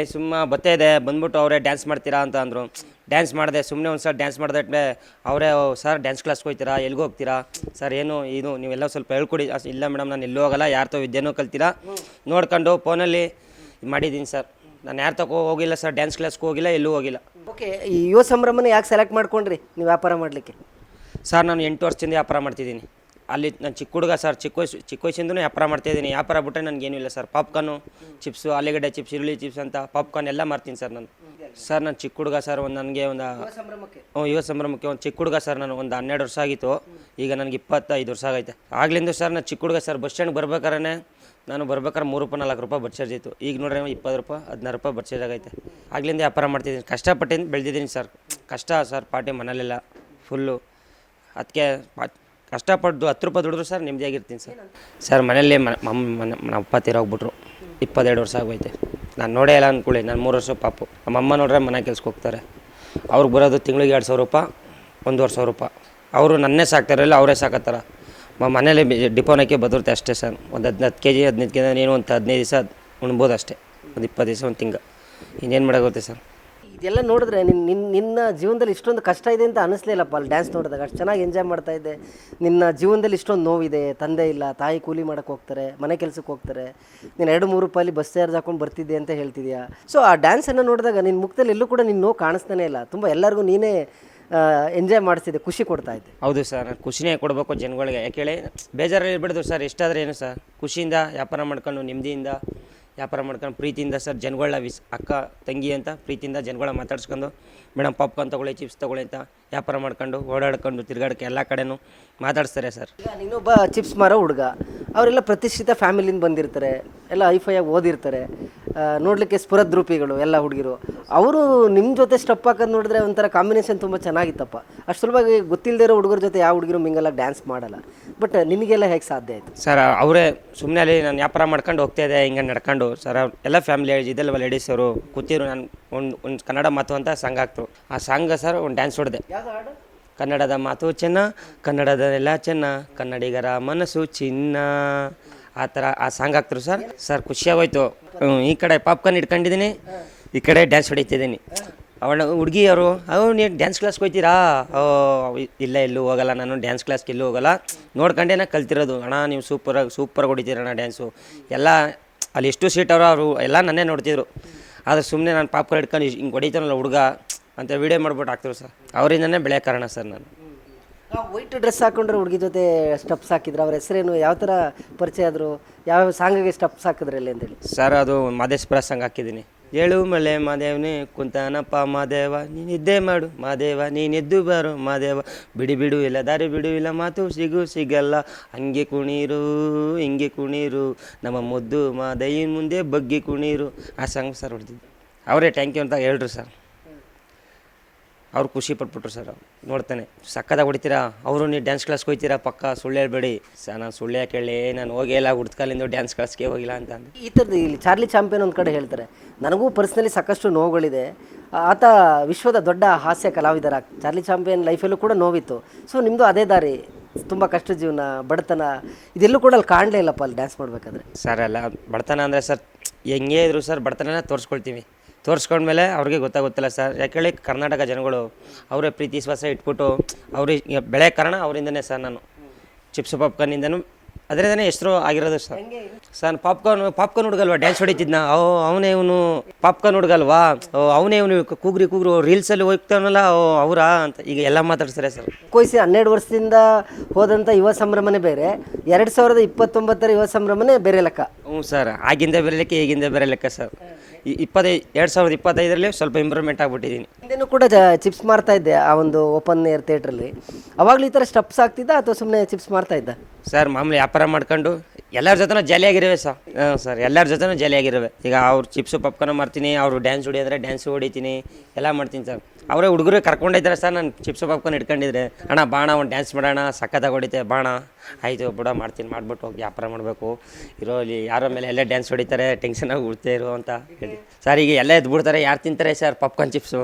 ಬತ್ತೆ ಇದೆ, ಬಂದ್ಬಿಟ್ಟು ಅವರೇ ಡ್ಯಾನ್ಸ್ ಮಾಡ್ತೀರಾ ಅಂತ ಅಂದರು. ಡ್ಯಾನ್ಸ್ ಮಾಡಿದೆ, ಸುಮ್ಮನೆ ಒಂದು ಸಲ ಡ್ಯಾನ್ಸ್ ಮಾಡಿದೆ. ಅವರೇ ಸರ್ ಡ್ಯಾನ್ಸ್ ಕ್ಲಾಸ್ಗೆ ಹೋಗ್ತೀರಾ, ಎಲ್ಲಿಗೆ ಹೋಗ್ತೀರಾ ಸರ್, ಏನು ಇದು ನೀವೆಲ್ಲ ಸ್ವಲ್ಪ ಹೇಳ್ಕೊಡಿ. ಇಲ್ಲ ಮೇಡಮ್, ನಾನು ಎಲ್ಲೂ ಹೋಗಲ್ಲ, ಯಾರ್ತೋ ವಿದ್ಯೆನೂ ಕಲ್ತೀರಾ, ನೋಡ್ಕೊಂಡು ಫೋನಲ್ಲಿ ಮಾಡಿದ್ದೀನಿ ಸರ್. ನಾನು ಯಾರು ತಗೋ ಹೋಗಿಲ್ಲ ಸರ್, ಡ್ಯಾನ್ಸ್ ಕ್ಲಾಸ್ಗೆ ಹೋಗಿಲ್ಲ, ಎಲ್ಲೂ ಹೋಗಿಲ್ಲ. ಓಕೆ, ಈ ಯುವ ಸಂಭ್ರಮನ ಯಾಕೆ ಸೆಲೆಕ್ಟ್ ಮಾಡ್ಕೊಂಡ್ರಿ ನೀವು ವ್ಯಾಪಾರ ಮಾಡಲಿಕ್ಕೆ? ಸರ್ ನಾನು 8 ವರ್ಷದಿಂದ ವ್ಯಾಪಾರ ಮಾಡ್ತಿದ್ದೀನಿ. ಅಲ್ಲಿ ನಾನು ಚಿಕ್ಕ ಹುಡುಗ ಸರ್, ಚಿಕ್ಕ ವಯಸ್ಸಿಂದನೂ ವ್ಯಾಪಾರ ಮಾಡ್ತಾಯಿದ್ದೀನಿ. ವ್ಯಾಪಾರ ಬಿಟ್ಟರೆ ನನಗೇನೂ ಇಲ್ಲ ಸರ್. ಪಾಪ್ಕಾರ್ನು, ಚಿಪ್ಸು, ಆಲೂಗಡ್ಡೆ ಚಿಪ್ಸ್, ಈರುಳ್ಳಿ ಚಿಪ್ಸ್ ಅಂತ ಪಾಪ್ಕಾರ್ನ್ ಎಲ್ಲ ಮಾರ್ತೀನಿ ಸರ್ ನಾನು. ಸರ್ ನಾನು ಚಿಕ್ಕ ಹುಡುಗ ಸರ್, ನನಗೆ ಯುವ ಸಂಭ್ರಮಕ್ಕೆ ಒಂದು ಚಿಕ್ಕ ಹುಡುಗ ಸರ್, ನಾನು ಒಂದು 12 ವರ್ಷ ಆಗಿತ್ತು. ಈಗ ನನಗೆ 25 ವರ್ಷ ಆಗೈತೆ. ಆಗ್ಲಿಂದ ಸರ್ ನಾನು ಚಿಕ್ಕ ಹುಡುಗ ಸರ್, ಬಸ್ ಸ್ಟ್ಯಾಂಡ್ಗೆ ಬರ್ಬೇಕಾರೆ ನಾನು ಬರ್ಬೇಕಾದ್ರೆ 3 ರೂಪಾಯಿ 4 ರೂಪಾಯಿ ಬಸ್ ಚಾರ್ಜ್ ಇತ್ತು. ಈಗ ನೋಡ್ರಿ 20 ರೂಪಾಯಿ 16 ರೂಪಾಯಿ ಬಸ್ ಚಾರ್ಜ್ ಆಗೈತೆ. ಆಗ್ಲಿಂದ ವ್ಯಾಪಾರ ಮಾಡ್ತಿದ್ದೀನಿ, ಕಷ್ಟಪಟ್ಟಿದ್ದು ಬೆಳೆದಿದ್ದೀನಿ ಸರ್. ಕಷ್ಟ ಸರ್, ಪಾರ್ಟಿ ಮನೇಲೆಲ್ಲ ಫುಲ್ಲು. ಅದಕ್ಕೆ ಕಷ್ಟಪಟ್ಟು 10 ರೂಪಾಯಿ ದುಡಿದ್ರು ಸರ್ ನೆಮ್ಮದಿಯಾಗಿರ್ತೀನಿ ಸರ್. ಸರ್ ಮನೇಲಿ ನಮ್ಮ ಅಪ್ಪ ತೀರೋಗ್ಬಿಟ್ರು, 22 ವರ್ಷ ಆಗೋಯ್ತೆ. ನಾನು ನೋಡೇ ಇಲ್ಲ ಅಂದ್ಕೊಳ್ಳಿ, ನಾನು 3 ವರ್ಷ ಪಾಪು. ನಮ್ಮಮ್ಮ ನೋಡ್ರೆ ಮನೆ ಕೆಲ್ಸಕ್ಕೆ ಹೋಗ್ತಾರೆ, ಅವ್ರಿಗೆ ಬರೋದು ತಿಂಗಳಿಗೆ 2,000 ರೂಪಾಯಿ, 1,500 ರೂಪಾಯಿ. ಅವರು ನನ್ನೇ ಸಾಕ್ತಾರಲ್ಲ, ಅವರೇ ಸಾಕತ್ತಾರ. ಮನೇಲಿ ಡಿಪೋನಕ್ಕೆ ಬದುರುತ್ತೆ ಅಷ್ಟೇ ಸರ್. ಒಂದು 10 kg 15 kg ನೀನು ಒಂದು 15 ದಿವಸ ಉಣ್ಬೋದು ಅಷ್ಟೇ, ಒಂದು 20 ದಿವಸ ಒಂದು ತಿಂಗಳು. ಇನ್ನೇನು ಮಾಡೋಗುತ್ತೆ ಸರ್. ಇದೆಲ್ಲ ನೋಡಿದ್ರೆ ನಿನ್ನ ಜೀವನದಲ್ಲಿ ಇಷ್ಟೊಂದು ಕಷ್ಟ ಇದೆ ಅಂತ ಅನ್ನಿಸ್ಲಿಲ್ಲಪ್ಪ ಅಲ್ಲಿ ಡ್ಯಾನ್ಸ್ ನೋಡಿದಾಗ. ಅಷ್ಟು ಚೆನ್ನಾಗಿ ಎಂಜಾಯ್ ಮಾಡ್ತಾ ಇದ್ದೆ. ನಿನ್ನ ಜೀವನದಲ್ಲಿ ಇಷ್ಟೊಂದು ನೋವಿದೆ, ತಂದೆ ಇಲ್ಲ, ತಾಯಿ ಕೂಲಿ ಮಾಡೋಕ್ಕೆ ಹೋಗ್ತಾರೆ, ಮನೆ ಕೆಲಸಕ್ಕೆ ಹೋಗ್ತಾರೆ, ನೀನು 2-3 ರೂಪಾಯಲ್ಲಿ ಬಸ್ ಚಾರ್ಜ್ ಹಾಕೊಂಡು ಬರ್ತಿದ್ದೆ ಅಂತ ಹೇಳ್ತಿದ್ಯಾ. ಸೊ ಆ ಡ್ಯಾನ್ಸನ್ನು ನೋಡಿದಾಗ ನಿನ್ನ ಮುಖದಲ್ಲಿ ಎಲ್ಲೂ ಕೂಡ ನಿನ್ನ ನೋವು ಕಾಣಿಸ್ತಾನೆ ಇಲ್ಲ. ತುಂಬ ಎಲ್ಲರಿಗೂ ನೀನೇ ಎಂಜಾಯ್ ಮಾಡಿಸ್ತಿದ್ದೆ, ಖುಷಿ ಕೊಡ್ತಾ ಇದ್ದೆ. ಹೌದು ಸರ್, ನಾನು ಖುಷಿನೇ ಕೊಡಬೇಕು ಜನಗಳಿಗೆ. ಯಾಕೆ ಹೇಳಿ, ಬೇಜಾರಲ್ಲಿ ಇರ್ಬಿಡ್ದು ಸರ್. ಎಷ್ಟಾದರೆ ಏನು ಸರ್, ಖುಷಿಯಿಂದ ವ್ಯಾಪಾರ ಮಾಡ್ಕೊಂಡು, ನೆಮ್ಮದಿಯಿಂದ ವ್ಯಾಪಾರ ಮಾಡ್ಕೊಂಡು, ಪ್ರೀತಿಯಿಂದ ಸರ್ ಜನಗಳನ್ನ ಅಕ್ಕ ತಂಗಿ ಅಂತ ಪ್ರೀತಿಯಿಂದ ಜನಗಳ ಮಾತಾಡ್ಸ್ಕೊಂಡು, ಮೇಡಮ್ ಪಾಪ್ಕಾರ್ನ್ ತೊಗೊಳ್ಳಿ, ಚಿಪ್ಸ್ ತೊಗೊಳ್ಳಿ ಅಂತ ವ್ಯಾಪಾರ ಮಾಡ್ಕೊಂಡು, ಓಡಾಡ್ಕೊಂಡು, ತಿರ್ಗಾಡಕ್ಕೆ ಎಲ್ಲ ಕಡೆನೂ ಮಾತಾಡಿಸ್ತಾರೆ ಸರ್. ಈಗ ನೀನೊಬ್ಬ ಚಿಪ್ಸ್ ಮಾರೋ ಹುಡುಗ, ಅವರೆಲ್ಲ ಪ್ರತಿಷ್ಠಿತ ಫ್ಯಾಮಿಲಿಯಿಂದ ಬಂದಿರ್ತಾರೆ, ಎಲ್ಲ ಐಫೈಯಾಗಿ ಓದಿರ್ತಾರೆ, ನೋಡಲಿಕ್ಕೆ ಸ್ಫುರದ್ರೂಪಿಗಳು ಎಲ್ಲ ಹುಡುಗಿರು. ಅವರು ನಿಮ್ಮ ಜೊತೆ ಸ್ಟೆಪ್ ಹಾಕೋದು ನೋಡಿದ್ರೆ ಒಂಥರ ಕಾಂಬಿನೇಷನ್ ತುಂಬ ಚೆನ್ನಾಗಿತ್ತಪ್ಪ. ಅಷ್ಟು ಸುಲಭವಾಗಿ ಗೊತ್ತಿಲ್ಲದೆ ಇರೋ ಹುಡುಗರ ಜೊತೆ ಯಾವ ಹುಡುಗಿರು ಮಿಂಗಲಾಗಿ ಡ್ಯಾನ್ಸ್ ಮಾಡಲ್ಲ. ಬಟ್ ನಿನಗೆಲ್ಲ ಹೇಗೆ ಸಾಧ್ಯ ಆಯಿತು ಸರ್? ಅವರೇ ಸುಮ್ಮನೆ ಅಲ್ಲಿ ನಾನು ವ್ಯಾಪಾರ ಮಾಡ್ಕೊಂಡು ಹೋಗ್ತಾಯಿದ್ದೆ, ಹಿಂಗೆ ನಡ್ಕೊಂಡು ಸರ್. ಎಲ್ಲ ಫ್ಯಾಮಿಲಿ ಇದೆಲ್ಲ ಲೇಡೀಸ್ ಅವರು ಕೂತಿರು. ನಾನು ಒಂದು ಕನ್ನಡ ಮಾತು ಅಂತ ಸಾಂಗ್ ಹಾಕ್ತರು. ಆ ಸಾಂಗ್ ಸರ್ ಒಂದು ಡ್ಯಾನ್ಸ್ ಹೊಡೆದೆ. ಕನ್ನಡದ ಮಾತು ಚೆನ್ನ, ಕನ್ನಡದೆಲ್ಲ ಚೆನ್ನ, ಕನ್ನಡಿಗರ ಮನಸ್ಸು ಚಿನ್ನ, ಆ ಥರ ಆ ಸಾಂಗ್ ಹಾಕ್ತರು ಸರ್. ಸರ್ ಖುಷಿಯಾಗೋಯ್ತು. ಈ ಕಡೆ ಪಾಪ್ಕಾರ್ನ್ ಇಟ್ಕೊಂಡಿದ್ದೀನಿ, ಈ ಕಡೆ ಡ್ಯಾನ್ಸ್ ಹೊಡಿತಿದ್ದೀನಿ. ಅವಳ ಹುಡುಗಿಯವರು ನೀವು ಡ್ಯಾನ್ಸ್ ಕ್ಲಾಸ್ಗೆ ಹೋಗ್ತೀರಾ? ಇಲ್ಲ, ಎಲ್ಲೂ ಹೋಗಲ್ಲ, ನಾನು ಡ್ಯಾನ್ಸ್ ಕ್ಲಾಸ್ಗೆ ಎಲ್ಲೂ ಹೋಗಲ್ಲ, ನೋಡ್ಕೊಂಡೇ ನಾನು ಕಲ್ತಿರೋದು. ಅಣ್ಣ ನೀವು ಸೂಪರಾಗಿ ಹೊಡಿತೀರಣ್ಣ ಡ್ಯಾನ್ಸು. ಎಲ್ಲ ಅಲ್ಲಿ ಎಷ್ಟು ಸೀಟ್ ಅವರು ಎಲ್ಲ ನನ್ನೇ ನೋಡ್ತಿದ್ರು. ಆದರೆ ಸುಮ್ಮನೆ ನಾನು ಪಾಪ್ಕಾರ್ನ್ ಇಟ್ಕೊಂಡು ಹಿಂಗೆ ಹೊಡಿತಾನಲ್ಲ ಹುಡುಗ ಅಂತ ವೀಡಿಯೋ ಮಾಡ್ಬಿಟ್ಟು ಹಾಕ್ತಿರು ಸರ್. ಅವರಿಂದನೇ ಬೆಳೆಯೋ ಕಾರಣ ಸರ್ ನಾನು. ವೈಟ್ ಡ್ರೆಸ್ ಹಾಕೊಂಡ್ರೆ ಹುಡುಗಿ ಜೊತೆ ಸ್ಟೆಪ್ಸ್ ಹಾಕಿದ್ರು, ಅವ್ರ ಹೆಸರೇನು, ಯಾವ ಥರ ಪರಿಚಯ ಆದರು, ಯಾವ ಸಾಂಗಿಗೆ ಸ್ಟೆಪ್ಸ್ ಹಾಕಿದ್ರಲ್ಲಿ ಅಂತೇಳಿ? ಸರ್ ಅದು ಮಾದೇಶ್ವರ ಸಾಂಗ್ ಹಾಕಿದ್ದೀನಿ. ಏಳು ಮಲೆ ಮಾದೇವನೇ ಕುಂತಾನಪ್ಪ ಮಾದೇವ, ನೀನಿದ್ದೇ ಮಾಡು ಮಾದೇವ, ನೀನೆದ್ದು ಬಾರು ಮಾದೇವ, ಬಿಡಿ ಬಿಡು ಇಲ್ಲ ದಾರಿ ಬಿಡು ಇಲ್ಲ ಮಾತು ಸಿಗಲ್ಲ, ಹಂಗೆ ಕುಣೀರು ಹಿಂಗೆ ಕುಣೀರು, ನಮ್ಮ ಮುದ್ದು ಮಾದಯ್ಯನ ಮುಂದೆ ಬಗ್ಗಿ ಕುಣೀರು. ಆ ಸಾಂಗ್ ಸರ್ ಹೊಡೆದಿದ್ದು. ಅವರೇ ಥ್ಯಾಂಕ್ ಯು ಅಂತ ಹೇಳ್ರು ಸರ್. ಅವ್ರು ಖುಷಿ ಪಟ್ಬಿಟ್ರು ಸರ್. ನೋಡ್ತಾನೆ ಸಕ್ಕದಾಗ ಹೊಡಿತೀರಾ, ಅವರು ನೀವು ಡ್ಯಾನ್ಸ್ ಕ್ಲಾಸ್ಗೆ ಹೋಗ್ತೀರಾ ಪಕ್ಕ, ಸುಳ್ಳು ಹೇಳ್ಬೇಡಿ ಸರ್. ನಾನು ಸುಳ್ಳು ಯಾಕೆ ಹೇಳಿ, ನಾನು ಹೋಗಿಲ್ಲ, ಹುಡ್ಕಾಲಿಂದ ಡ್ಯಾನ್ಸ್ ಕ್ಲಾಸ್ಗೆ ಹೋಗಿಲ್ಲ ಅಂತ ಅಂದು. ಈ ಥರದ್ದು ಇಲ್ಲಿ ಚಾರ್ಲಿ ಚಾಂಪಿಯನ್ ಒಂದು ಕಡೆ ಹೇಳ್ತಾರೆ. ನನಗೂ ಪರ್ಸ್ನಲಿ ಸಾಕಷ್ಟು ನೋವುಗಳಿದೆ. ಆತ ವಿಶ್ವದ ದೊಡ್ಡ ಹಾಸ್ಯ ಕಲಾವಿದರ. ಚಾರ್ಲಿ ಚಾಂಪಿಯನ್ ಲೈಫಲ್ಲೂ ಕೂಡ ನೋವಿತ್ತು. ಸೊ ನಿಮ್ಮದು ಅದೇ ದಾರಿ, ತುಂಬ ಕಷ್ಟ ಜೀವನ, ಬಡತನ, ಇದೆಲ್ಲೂ ಕೂಡ ಅಲ್ಲಿ ಕಾಣಲೇ ಇಲ್ಲಪ್ಪ ಅಲ್ಲಿ ಡ್ಯಾನ್ಸ್ ಮಾಡಬೇಕಾದ್ರೆ. ಸರ್ ಎಲ್ಲ ಬಡತನ ಅಂದರೆ ಸರ್ ಹೆಂಗೇ ಇದ್ರು ಸರ್, ಬಡತನ ತೋರಿಸ್ಕೊಳ್ತೀವಿ. ತೋರಿಸ್ಕೊಂಡ್ಮೇಲೆ ಅವ್ರಿಗೆ ಗೊತ್ತಾಗುತ್ತಲ್ಲ ಸರ್. ಯಾಕೇಳಿ ಕರ್ನಾಟಕ ಜನಗಳು ಅವರೇ ಪ್ರೀತಿ ವಿಶ್ವಾಸ ಇಟ್ಬಿಟ್ಟು ಅವ್ರಿಗೆ ಬೆಳೆ ಕಾರಣ ಅವರಿಂದನೇ ಸರ್. ನಾನು ಚಿಪ್ಸ್ ಪಾಪ್ಕಾರ್ನಿಂದನೂ ಅದರಿಂದನೇ ಹೆಸರು ಆಗಿರೋದು ಸರ್. ಸರ್ ಪಾಪ್ಕಾರ್ನ್ ಹುಡುಗಲ್ವಾ ಡ್ಯಾನ್ಸ್ ಹೊಡಿತಿದ್ನ, ಅವನೇ ಇವನು ಪಾಪ್ಕಾರ್ನ್ ಹುಡುಗಲ್ವಾ, ಅವನೇ ಇವನು ಕೂಗ್ರಿ ರೀಲ್ಸಲ್ಲಿ ಹೋಗ್ತಾವನಲ್ಲ ಅವರಾ ಅಂತ ಈಗ ಎಲ್ಲ ಮಾತಾಡ್ತಾರೆ ಸರ್. ಕೊಯ್ಸಿ 12 ವರ್ಷದಿಂದ ಹೋದಂಥ ಯುವ ಸಂಭ್ರಮನೇ ಬೇರೆ, 2029 ಯುವ ಸಂಭ್ರಮನೇ ಬೇರೆ ಲೆಕ್ಕ. ಹ್ಞೂ ಸರ್, ಆಗಿಂದ ಬೇರೆ ಲೆಕ್ಕ ಈಗಿಂದ ಬೇರೆ ಲೆಕ್ಕ ಸರ್. 2025 ಸ್ವಲ್ಪ ಇಂಪ್ರೂವ್ಮೆಂಟ್ ಆಗ್ಬಿಟ್ಟಿದ್ದೀನಿ. ಹಿಂದೆನೂ ಕೂಡ ಚಿಪ್ಸ್ ಮಾರ್ತಾ ಇದ್ದೆ ಆ ಒಂದು ಓಪನ್ ಏರ್ ಥಿಯೇಟ್ರಲ್ಲಿ. ಅವಾಗಲೂ ಈ ಥರ ಸ್ಟೆಪ್ಸ್ ಆಗ್ತಿದ್ದ ಅಥವಾ ಸುಮ್ಮನೆ ಚಿಪ್ಸ್ ಮಾರ್ತಾ ಇದ್ದ? ಸರ್ ಮಾಮೂಲಿ ವ್ಯಾಪಾರ ಮಾಡ್ಕೊಂಡು ಎಲ್ಲರ ಜೊತೆನೂ ಜಾಲಿಯಾಗಿರುವೆ ಸರ್. ಹಾಂ ಸರ್, ಎಲ್ಲರ ಜೊತೆನೂ ಜಾಲಿಯಾಗಿರುವೆ. ಈಗ ಅವ್ರು ಚಿಪ್ಸು ಪಪ್ಕಾರ್ನ್ ಮಾಡ್ತೀನಿ, ಅವರು ಡ್ಯಾನ್ಸ್ ಹೊಡಿಯೋದ್ರೆ ಡ್ಯಾನ್ಸು ಹೊಡಿತೀನಿ, ಎಲ್ಲ ಮಾಡ್ತೀನಿ ಸರ್. ಅವರೇ ಹುಡುಗರು ಕರ್ಕೊಂಡಿದ್ದಾರೆ ಸರ್. ನಾನು ಚಿಪ್ಸು ಪಪ್ಕಾರ್ನ್ ಇಟ್ಕೊಂಡಿದ್ರೆ, ಅಣ್ಣ ಬಾಣ ಒಂದು ಡ್ಯಾನ್ಸ್ ಮಾಡೋಣ, ಸಖತ್ತಾಗಿ ಹೊಡಿತೆ ಬಾಣ, ಆಯಿತು ಬಿಡ ಮಾಡ್ತೀನಿ, ಮಾಡ್ಬಿಟ್ಟು ಹೋಗಿ ವ್ಯಾಪಾರ ಮಾಡಬೇಕು, ಇರೋ ಇಲ್ಲಿ ಯಾರೋ ಮೇಲೆ ಎಲ್ಲ ಡ್ಯಾನ್ಸ್ ಹೊಡಿತಾರೆ, ಟೆನ್ಷನಾಗಿ ಉಳ್ತೇ ಇರು ಅಂತ ಹೇಳಿ ಸರ್. ಈಗ ಎಲ್ಲ ಎದ್ಬಿಡ್ತಾರೆ, ಯಾರು ತಿಂತಾರೆ ಸರ್ ಪಾಪ್ಕಾರ್ನ್ ಚಿಪ್ಸು?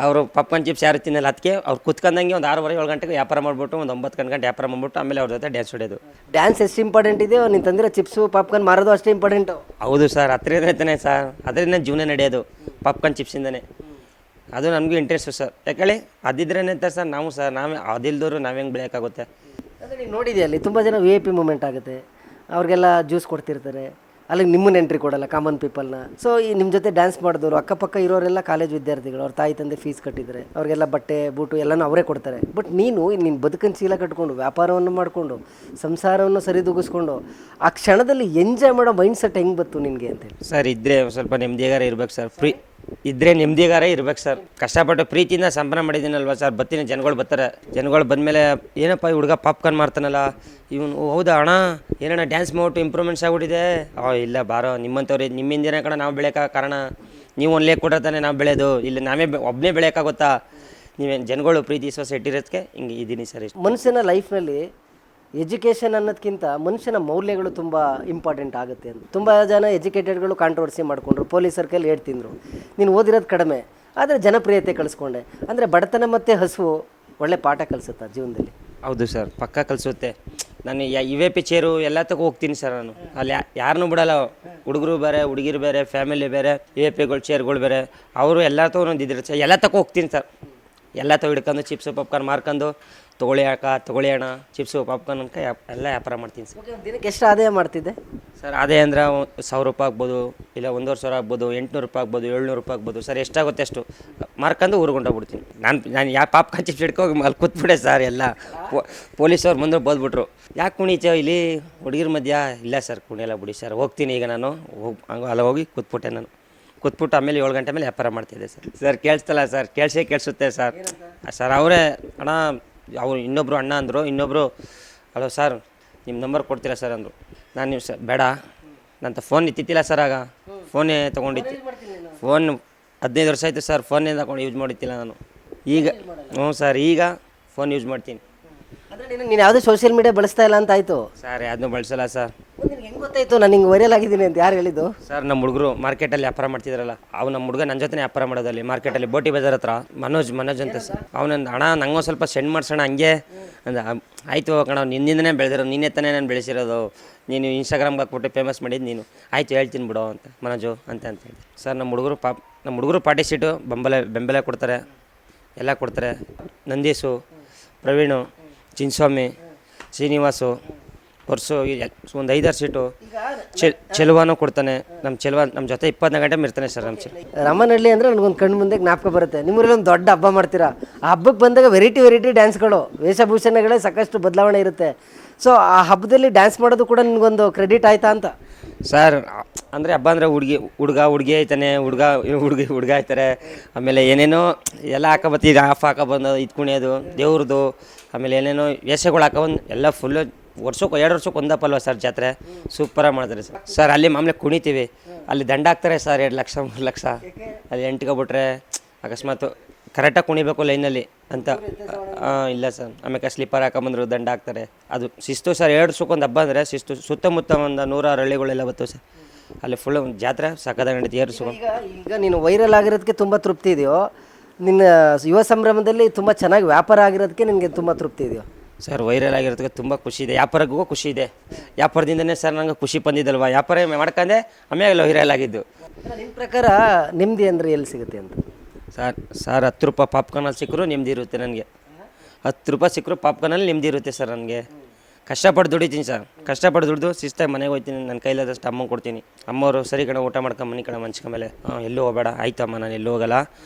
ಅವರು ಪಾಪ್ಕಾರ್ನ್ ಚಿಪ್ಸ್ ಯಾರು ತಿನ್ನಲ್ಲ, ಅದಕ್ಕೆ ಅವ್ರು ಕುತ್ಕೊಂಡಂಗೆ ಒಂದು 6:30-7 ಗಂಟೆಗೆ ವ್ಯಾಪಾರ ಮಾಡಿಬಿಟ್ಟು ಒಂದು 9 ಗಂಟೆ ವ್ಯಾಪಾರ ಮಾಡಿಬಿಟ್ಟು ಆಮೇಲೆ ಅವ್ರ ಜೊತೆ ಡ್ಯಾನ್ಸ್ ಹೊಡೆಯೋದು. ಡ್ಯಾನ್ಸ್ ಎಷ್ಟು ಇಂಪಾರ್ಟೆಂಟ್ ಇದೆಯೋ ನೀನು ತಂದಿರೋ ಚಿಪ್ಸು ಪಾಪ್ಕಾರ್ನ್ ಮಾರೋದು ಅಷ್ಟೇ ಇಂಪಾರ್ಟೆಂಟು. ಹೌದು ಸರ್, ಹತ್ತಿರನೇ ತಾನೆ ಸರ್, ಅದರಿಂದ ಜೀವನ ನಡೆಯೋದು ಪಾಪ್ಕಾರ್ನ್ ಚಿಪ್ಸಿಂದನೇ. ಅದು ನಮಗೂ ಇಂಟ್ರೆಸ್ಟು ಸರ್. ಯಾಕೇಳಿ ಅದಿದ್ರೇ ಅಂತ ಸರ್ ನಾವು ನಾವೇ ಅದಿಲ್ದವರು ನಾವು ಹೆಂಗೆ ಬೆಳೆಯೋಕ್ಕಾಗುತ್ತೆ? ಅಂದರೆ ನೀವು ನೋಡಿದೆ ಅಲ್ಲಿ ತುಂಬ ಜನ VIP ಮೂಮೆಂಟ್ ಆಗುತ್ತೆ, ಅವ್ರಿಗೆಲ್ಲ ಜ್ಯೂಸ್ ಕೊಡ್ತಿರ್ತಾರೆ, ಅಲ್ಲಿಗೆ ನಿಮ್ಮನ್ನ ಎಂಟ್ರಿ ಕೊಡಲ್ಲ, ಕಾಮನ್ ಪೀಪಲ್ನ. ಸೊ ಈ ನಿಮ್ಮ ಜೊತೆ ಡ್ಯಾನ್ಸ್ ಮಾಡಿದವರು ಅಕ್ಕಪಕ್ಕ ಇರೋರೆಲ್ಲ ಕಾಲೇಜ್ ವಿದ್ಯಾರ್ಥಿಗಳು, ಅವ್ರ ತಾಯಿ ತಂದೆ ಫೀಸ್ ಕಟ್ಟಿದ್ದಾರೆ, ಅವ್ರಿಗೆಲ್ಲ ಬಟ್ಟೆ ಬೂಟು ಎಲ್ಲನೂ ಅವರೇ ಕೊಡ್ತಾರೆ. ಬಟ್ ನೀನು ನಿನ್ನ ಬದುಕನ್ನು ಚೀಲ ಕಟ್ಕೊಂಡು ವ್ಯಾಪಾರವನ್ನು ಮಾಡಿಕೊಂಡು ಸಂಸಾರವನ್ನು ಸರಿದೂಗಿಸ್ಕೊಂಡು ಆ ಕ್ಷಣದಲ್ಲಿ ಎಂಜಾಯ್ ಮಾಡೋ ಮೈಂಡ್ ಸೆಟ್ ಹೆಂಗೆ ಬಂತು ನಿನಗೆ ಅಂತೇಳಿ? ಸರ್ ಇದ್ದರೆ ಸ್ವಲ್ಪ ನೆಮ್ಮದಿಗಾರ ಇರ್ಬೇಕು ಸರ್, ಇದ್ದರೆ ನೆಮ್ಮದಿಗಾರ ಇರ್ಬೇಕು ಸರ್. ಕಷ್ಟಪಟ್ಟು ಪ್ರೀತಿಯಿಂದ ಸಂಭ್ರಮ ಮಾಡಿದ್ದೀನಲ್ವ ಸರ್, ಬರ್ತೀನಿ, ಜನಗಳು ಬರ್ತಾರೆ. ಜನಗಳು ಬಂದಮೇಲೆ ಏನಪ್ಪ ಈ ಹುಡುಗ ಪಾಪ್ಕಾರ್ನ್ ಮಾಡ್ತಾನಲ್ಲ ಇವನು, ಹೌದಾ ಅಣ್ಣ ಏನಣ್ಣ ಡ್ಯಾನ್ಸ್ ಮಾಡ್ಬಿಟ್ಟು ಇಂಪ್ರೂವ್ಮೆಂಟ್ಸ್ ಆಗ್ಬಿಟ್ಟಿದೆ, ಇಲ್ಲ ಬಾರೋ ನಿಮ್ಮಂಥವ್ರು ನಿಮ್ಮಿಂದನೇ ಕಣ ನಾವು ಬೆಳೆಯೋಕೆ ಕಾರಣ, ನೀವು ಒಂದು ಲೇಕ್ ಕೊಟ್ಟರೆ ತಾನೇ ನಾವು ಬೆಳೆಯೋದು, ಇಲ್ಲಿ ನಾವೇ ಒಬ್ಬನೇ ಬೆಳೆಯೋಕ್ಕಾಗುತ್ತಾ? ನೀವೇನು ಜನಗಳು ಪ್ರೀತಿ ವಿಶ್ವಾಸ ಇಟ್ಟಿರೋದಕ್ಕೆ ಹಿಂಗೆ ಇದ್ದೀನಿ ಸರ್. ಮನುಷ್ಯನ ಲೈಫ್ನಲ್ಲಿ ಎಜುಕೇಷನ್ ಅನ್ನೋದಕ್ಕಿಂತ ಮನುಷ್ಯನ ಮೌಲ್ಯಗಳು ತುಂಬ ಇಂಪಾರ್ಟೆಂಟ್ ಆಗುತ್ತೆ ಅಂತ. ತುಂಬ ಜನ ಎಜುಕೇಟೆಡ್ಗಳು ಕಾಂಟ್ರವರ್ಸಿ ಮಾಡಿಕೊಂಡ್ರು, ಪೊಲೀಸರ ಕೈಲಿ ಏಟ್ ತಿಂದರು. ನೀನು ಓದಿರೋದು ಕಡಿಮೆ ಆದರೆ ಜನಪ್ರಿಯತೆ ಕಳಿಸ್ಕೊಂಡೆ ಅಂದರೆ ಬಡತನ ಮತ್ತು ಹಸುವು ಒಳ್ಳೆ ಪಾಠ ಕಲಿಸುತ್ತಾ ಜೀವನದಲ್ಲಿ? ಹೌದು ಸರ್, ಪಕ್ಕ ಕಲಿಸುತ್ತೆ. ನಾನು VIP ಚೇರು ಎಲ್ಲ ತಗೋ ಹೋಗ್ತೀನಿ ಸರ್. ನಾನು ಅಲ್ಲಿ ಯಾರನ್ನೂ ಬಿಡಲ್ಲ, ಹುಡುಗರು ಬೇರೆ ಹುಡುಗಿರು ಬೇರೆ ಫ್ಯಾಮಿಲಿ ಬೇರೆ VIP ಚೇರ್ಗಳು ಬೇರೆ, ಅವರು ಎಲ್ಲ ಒಂದೊಂದು ಇದ್ರೆ ಸರ್, ಎಲ್ಲ ತಗೋ ಹೋಗ್ತೀನಿ ಸರ್. ಎಲ್ಲ ಹಿಡ್ಕೊಂಡು ಚಿಪ್ಸು ಪಾಪ್ಕಾರ್ನ್ ಮಾರ್ಕೊಂಡು ತೊಗೊಳ್ಳಿ ಅಣ್ಣ ಚಿಪ್ಸು ಪಾಪ್ಕಾರ್ನ್ ಅನ್ಕ ಎಲ್ಲ ವ್ಯಾಪಾರ ಮಾಡ್ತೀನಿ ಸರ್. ದಿನಕ್ಕೆ ಎಷ್ಟು ಆದಾಯ ಮಾಡ್ತಿದ್ದೆ ಸರ್? ಆದಾಯ ಅಂದ್ರೆ 1,000 ರೂಪಾಯಿ ಆಗ್ಬೋದು, ಇಲ್ಲ 1,500 ಆಗ್ಬೋದು, 800 ರೂಪಾಯಿ ಆಗ್ಬೋದು, 700 ರೂಪಾಯಿ ಆಗ್ಬೋದು ಸರ್. ಎಷ್ಟಾಗುತ್ತೆ ಅಷ್ಟು ಮಾರ್ಕೊಂಡು ಊರುಗೊಂಡೋಗ್ಬಿಡ್ತೀನಿ. ನಾನು ಯಾವ ಪಾಪ್ಕಾರ್ನ್ ಚಿಪ್ಸ್ ಹಿಡ್ಕೋಗಿ ಅಲ್ಲಿ ಕೂತ್ಬಿಟ್ಟೆ ಸರ್. ಎಲ್ಲ ಪೊಲೀಸವ್ರು ಬಂದರು ಬೋದ್ಬಿಟ್ರು, ಯಾಕೆ ಕುಣಿತೇವೆ ಇಲ್ಲಿ ಹುಡುಗಿರ ಮಧ್ಯ? ಇಲ್ಲ ಸರ್ ಕುಣಿಯಲ್ಲ ಬಿಡಿ ಸರ್, ಹೋಗ್ತೀನಿ ಈಗ ನಾನು ಅಲ್ಲಿ ಹೋಗಿ ಕೂತ್ಬಿಟ್ಟೆ. ನಾನು ಕೂತ್ಬಿಟ್ಟು ಆಮೇಲೆ 7 ಗಂಟೆ ಮೇಲೆ ವ್ಯಾಪಾರ ಮಾಡ್ತಿದ್ದೆ ಸರ್. ಸರ್ ಕೇಳಿಸ್ತಲ್ಲ ಸರ್? ಕೇಳಿಸುತ್ತೆ ಸರ್. ಸರ್ ಅವರೇ ಅಣ್ಣ, ಅವ್ರು ಇನ್ನೊಬ್ಬರು ಅಣ್ಣ ಅಂದರು, ಇನ್ನೊಬ್ಬರು ಹಲೋ ಸರ್ ನಿಮ್ಮ ನಂಬರ್ ಕೊಡ್ತೀರಾ ಸರ್ ಅಂದರು. ನಾನು ನೀವು ಸರ್ ಬೇಡ, ನಂತ ಫೋನ್ ಇತ್ತಿತ್ತಿಲ್ಲ ಸರ್, ಆಗ ಫೋನೇ ತೊಗೊಂಡಿತ್ತು. ಫೋನ್ 15 ವರ್ಷ ಆಯಿತು ಸರ್, ಫೋನೇ ತಗೊಂಡು ಯೂಸ್ ಮಾಡಿತ್ತಿಲ್ಲ ನಾನು. ಈಗ ಹ್ಞೂ ಸರ್, ಈಗ ಫೋನ್ ಯೂಸ್ ಮಾಡ್ತೀನಿ. ಅಂದರೆ ನೀನು ಯಾವುದೇ ಸೋಷಿಯಲ್ ಮೀಡಿಯಾ ಬಳಸ್ತಾ ಇಲ್ಲ ಅಂತ ಆಯಿತು ಸರ್? ಅದನ್ನು ಬಳಸಲ್ಲ ಸರ್. ಹೆಂಗೆ ಗೊತ್ತಾಯಿತು ನಾನು ಹಿಂಗೆ ವೈರಲ್ ಆಗಿದ್ದೀನಿ ಅಂತ? ಯಾರು ಹೇಳಿದ್ದು ಸರ್? ನಮ್ಮ ಹುಡುಗರು ಮಾರ್ಕೆಟಲ್ಲಿ ವ್ಯಾಪಾರ ಮಾಡ್ತಿದ್ರಲ್ಲ, ನಮ್ಮ ಹುಡುಗ ನನ್ನ ಜೊತೆ ವ್ಯಾಪಾರ ಮಾಡೋದಲ್ಲಿ ಮಾರ್ಕೆಟಲ್ಲಿ ಬೋಟಿ ಬಜಾರ್ ಹತ್ರ ಮನೋಜ್ ಅಂತ ಸರ್. ಅವನೊಂದು ಅಣ್ಣ ನಂಗೊಂದು ಸ್ವಲ್ಪ ಸೆಂಡ್ ಮಾಡ್ಸೋಣ ಹಂಗೆ ಅಂದ. ಆಯಿತು ಕಣ, ನಿನ್ನಿಂದನೇ ಬೆಳೆದಿರೋ, ನಿನ್ನೆ ತಾನೇ ನಾನು ಬೆಳೆಸಿರೋದು, ನೀನು ಇನ್ಸ್ಟಾಗ್ರಾಮ್ಗೆ ಹಾಕ್ಬಿಟ್ಟು ಫೇಮಸ್ ಮಾಡಿದ್ದು ನೀನು, ಆಯಿತು ಹೇಳ್ತೀನಿ ಬಿಡೋ ಅಂತ ಮನೋಜು ಅಂತ ಹೇಳಿ ಸರ್. ನಮ್ಮ ಹುಡುಗರು ಪಾರ್ಟಿ ಸೀಟು ಬೆಂಬಲ ಕೊಡ್ತಾರೆ, ಎಲ್ಲ ಕೊಡ್ತಾರೆ. ನಂದೀಸು, ಪ್ರವೀಣು, ಚಿನ್ಸ್ವಾಮಿ, ಶ್ರೀನಿವಾಸು, ಪರ್ಸು, ಒಂದು 5-6 ಸೀಟು. ಚೆಲುವಾನು ಕೊಡ್ತಾನೆ. ನಮ್ಮ ಜೊತೆ 24 ಗಂಟೆ ಇರ್ತಾನೆ ಸರ್. ರಾಮನಹಳ್ಳಿ ಅಂದರೆ ನನಗೊಂದು ಕಣ್ಣು ಮುಂದೆ ಜ್ಞಾಪಕ ಬರುತ್ತೆ. ನಿಮ್ಮೂರಲ್ಲಿ ಒಂದು ದೊಡ್ಡ ಹಬ್ಬ ಮಾಡ್ತೀರಾ, ಆ ಹಬ್ಬಕ್ಕೆ ಬಂದಾಗ ವೆರೈಟಿ ಡ್ಯಾನ್ಸ್ಗಳು, ವೇಷಭೂಷಣಗಳೇ ಸಾಕಷ್ಟು ಬದಲಾವಣೆ ಇರುತ್ತೆ. ಸೊ ಆ ಹಬ್ಬದಲ್ಲಿ ಡ್ಯಾನ್ಸ್ ಮಾಡೋದು ಕೂಡ ನಿಮಗೊಂದು ಕ್ರೆಡಿಟ್ ಆಯ್ತಾ ಅಂತ? ಸರ್ ಅಂದರೆ ಹಬ್ಬ ಅಂದರೆ ಹುಡುಗಿ ಆಯ್ತಾನೆ, ಹುಡುಗ ಆಯ್ತಾರೆ. ಆಮೇಲೆ ಏನೇನೋ ಎಲ್ಲ ಹಾಕೊಬತ್ತಿ, ಈಗ ಆಫ್ ಹಾಕೊಬಂದು ಇದು ಕುಣಿಯೋದು ದೇವ್ರದ್ದು, ಆಮೇಲೆ ಏನೇನೋ ವೇಷಗಳು ಹಾಕೊಬಂದು ಎಲ್ಲ ಫುಲ್ಲು 2 ವರ್ಷಕ್ಕೆ ಒಂದಪ್ಪಲ್ವ ಸರ್ ಜಾತ್ರೆ. ಸೂಪರಾಗಿ ಮಾಡ್ತಾರೆ ಸರ್. ಸರ್ ಅಲ್ಲಿ ಮಾಮೂಲಿ ಕುಣಿತೀವಿ, ಅಲ್ಲಿ ದಂಡ ಹಾಕ್ತಾರೆ ಸರ್, 2 ಲಕ್ಷ 3 ಲಕ್ಷ. ಅಲ್ಲಿ ಎಂಟ್ಕೊಬಿಟ್ರೆ ಅಕಸ್ಮಾತ್ ಕರೆಕ್ಟಾಗಿ ಕುಣಿಬೇಕು ಲೈನಲ್ಲಿ ಅಂತ ಇಲ್ಲ ಸರ್. ಆಮೇಲೆ ಸ್ಲಿಪ್ಪರ್ ಹಾಕೊಂಬಂದ್ರು ದಂಡ ಹಾಕ್ತಾರೆ. ಅದು ಶಿಸ್ತು ಸರ್. 2 ವರ್ಷಕ್ಕೆ ಒಂದು ಹಬ್ಬ ಅಂದರೆ ಶಿಸ್ತು. ಸುತ್ತಮುತ್ತ ಒಂದು 100 ಹಳ್ಳಿಗಳೆಲ್ಲ ಬರ್ತವೆ ಸರ್. ಅಲ್ಲಿ ಫುಲ್ ಜಾತ್ರೆ ಸಕ್ಕದಾಗಿ ನಡೀತಿ. ಈಗ ನೀನು ವೈರಲ್ ಆಗಿರೋದಕ್ಕೆ ತುಂಬ ತೃಪ್ತಿ ಇದೆಯೋ, ನಿನ್ನ ಯುವ ಸಂಭ್ರಮದಲ್ಲಿ ತುಂಬ ಚೆನ್ನಾಗಿ ವ್ಯಾಪಾರ ಆಗಿರೋದಕ್ಕೆ ನಿನಗೆ ತುಂಬ ತೃಪ್ತಿ ಇದೆಯೋ? ಸರ್ ವೈರಲ್ ಆಗಿರೋದಕ್ಕೆ ತುಂಬ ಖುಷಿ ಇದೆ, ವ್ಯಾಪಾರಕ್ಕೂ ಖುಷಿ ಇದೆ. ವ್ಯಾಪಾರದಿಂದನೇ ಸರ್ ನಂಗೆ ಖುಷಿ ಬಂದಿದ್ದಲ್ವ, ವ್ಯಾಪಾರ ಮಾಡ್ಕೊಂಡೆ ಆಮೇಲೆ ವೈರಲ್ ಆಗಿದ್ದು. ನಿಮ್ಮ ಪ್ರಕಾರ ನೆಮ್ಮದಿ ಅಂದರೆ ಎಲ್ಲಿ ಸಿಗುತ್ತೆ ಅಂತ? ಸರ್ 10 ರೂಪಾಯಿ ಪಾಪ್ಕಾರ್ನಲ್ಲಿ ಸಿಕ್ಕರೂ ನೆಮ್ಮದಿ ಇರುತ್ತೆ ನನಗೆ. 10 ರೂಪಾಯಿ ಸಿಕ್ಕರೂ ಪಾಪ್ಕಾರ್ನಲ್ಲಿ ನೆಮ್ಮದಿ ಇರುತ್ತೆ ಸರ್ ನನಗೆ. ಕಷ್ಟಪಟ್ಟು ದುಡಿತೀನಿ ಸರ್, ಕಷ್ಟಪಟ್ಟು ದುಡ್ದು ಶಿಸ್ತಾಗಿ ಮನೆಗೆ ಹೋಗ್ತೀನಿ, ನನ್ನ ಕೈಲಾದಷ್ಟು ಅಮ್ಮಂಗೆ ಕೊಡ್ತೀನಿ. ಅಮ್ಮವರು ಸರಿ ಕಡೆ ಊಟ ಮಾಡ್ಕೊಂಡು ಮನೆ ಕಡೆ ಮಂಚ್ಕೊಂಡ್ಮೇಲೆ ಎಲ್ಲೂ ಹೋಗಬೇಡ, ಆಯ್ತಮ್ಮ ನಾನು ಎಲ್ಲೂ ಹೋಗಲ್ಲ,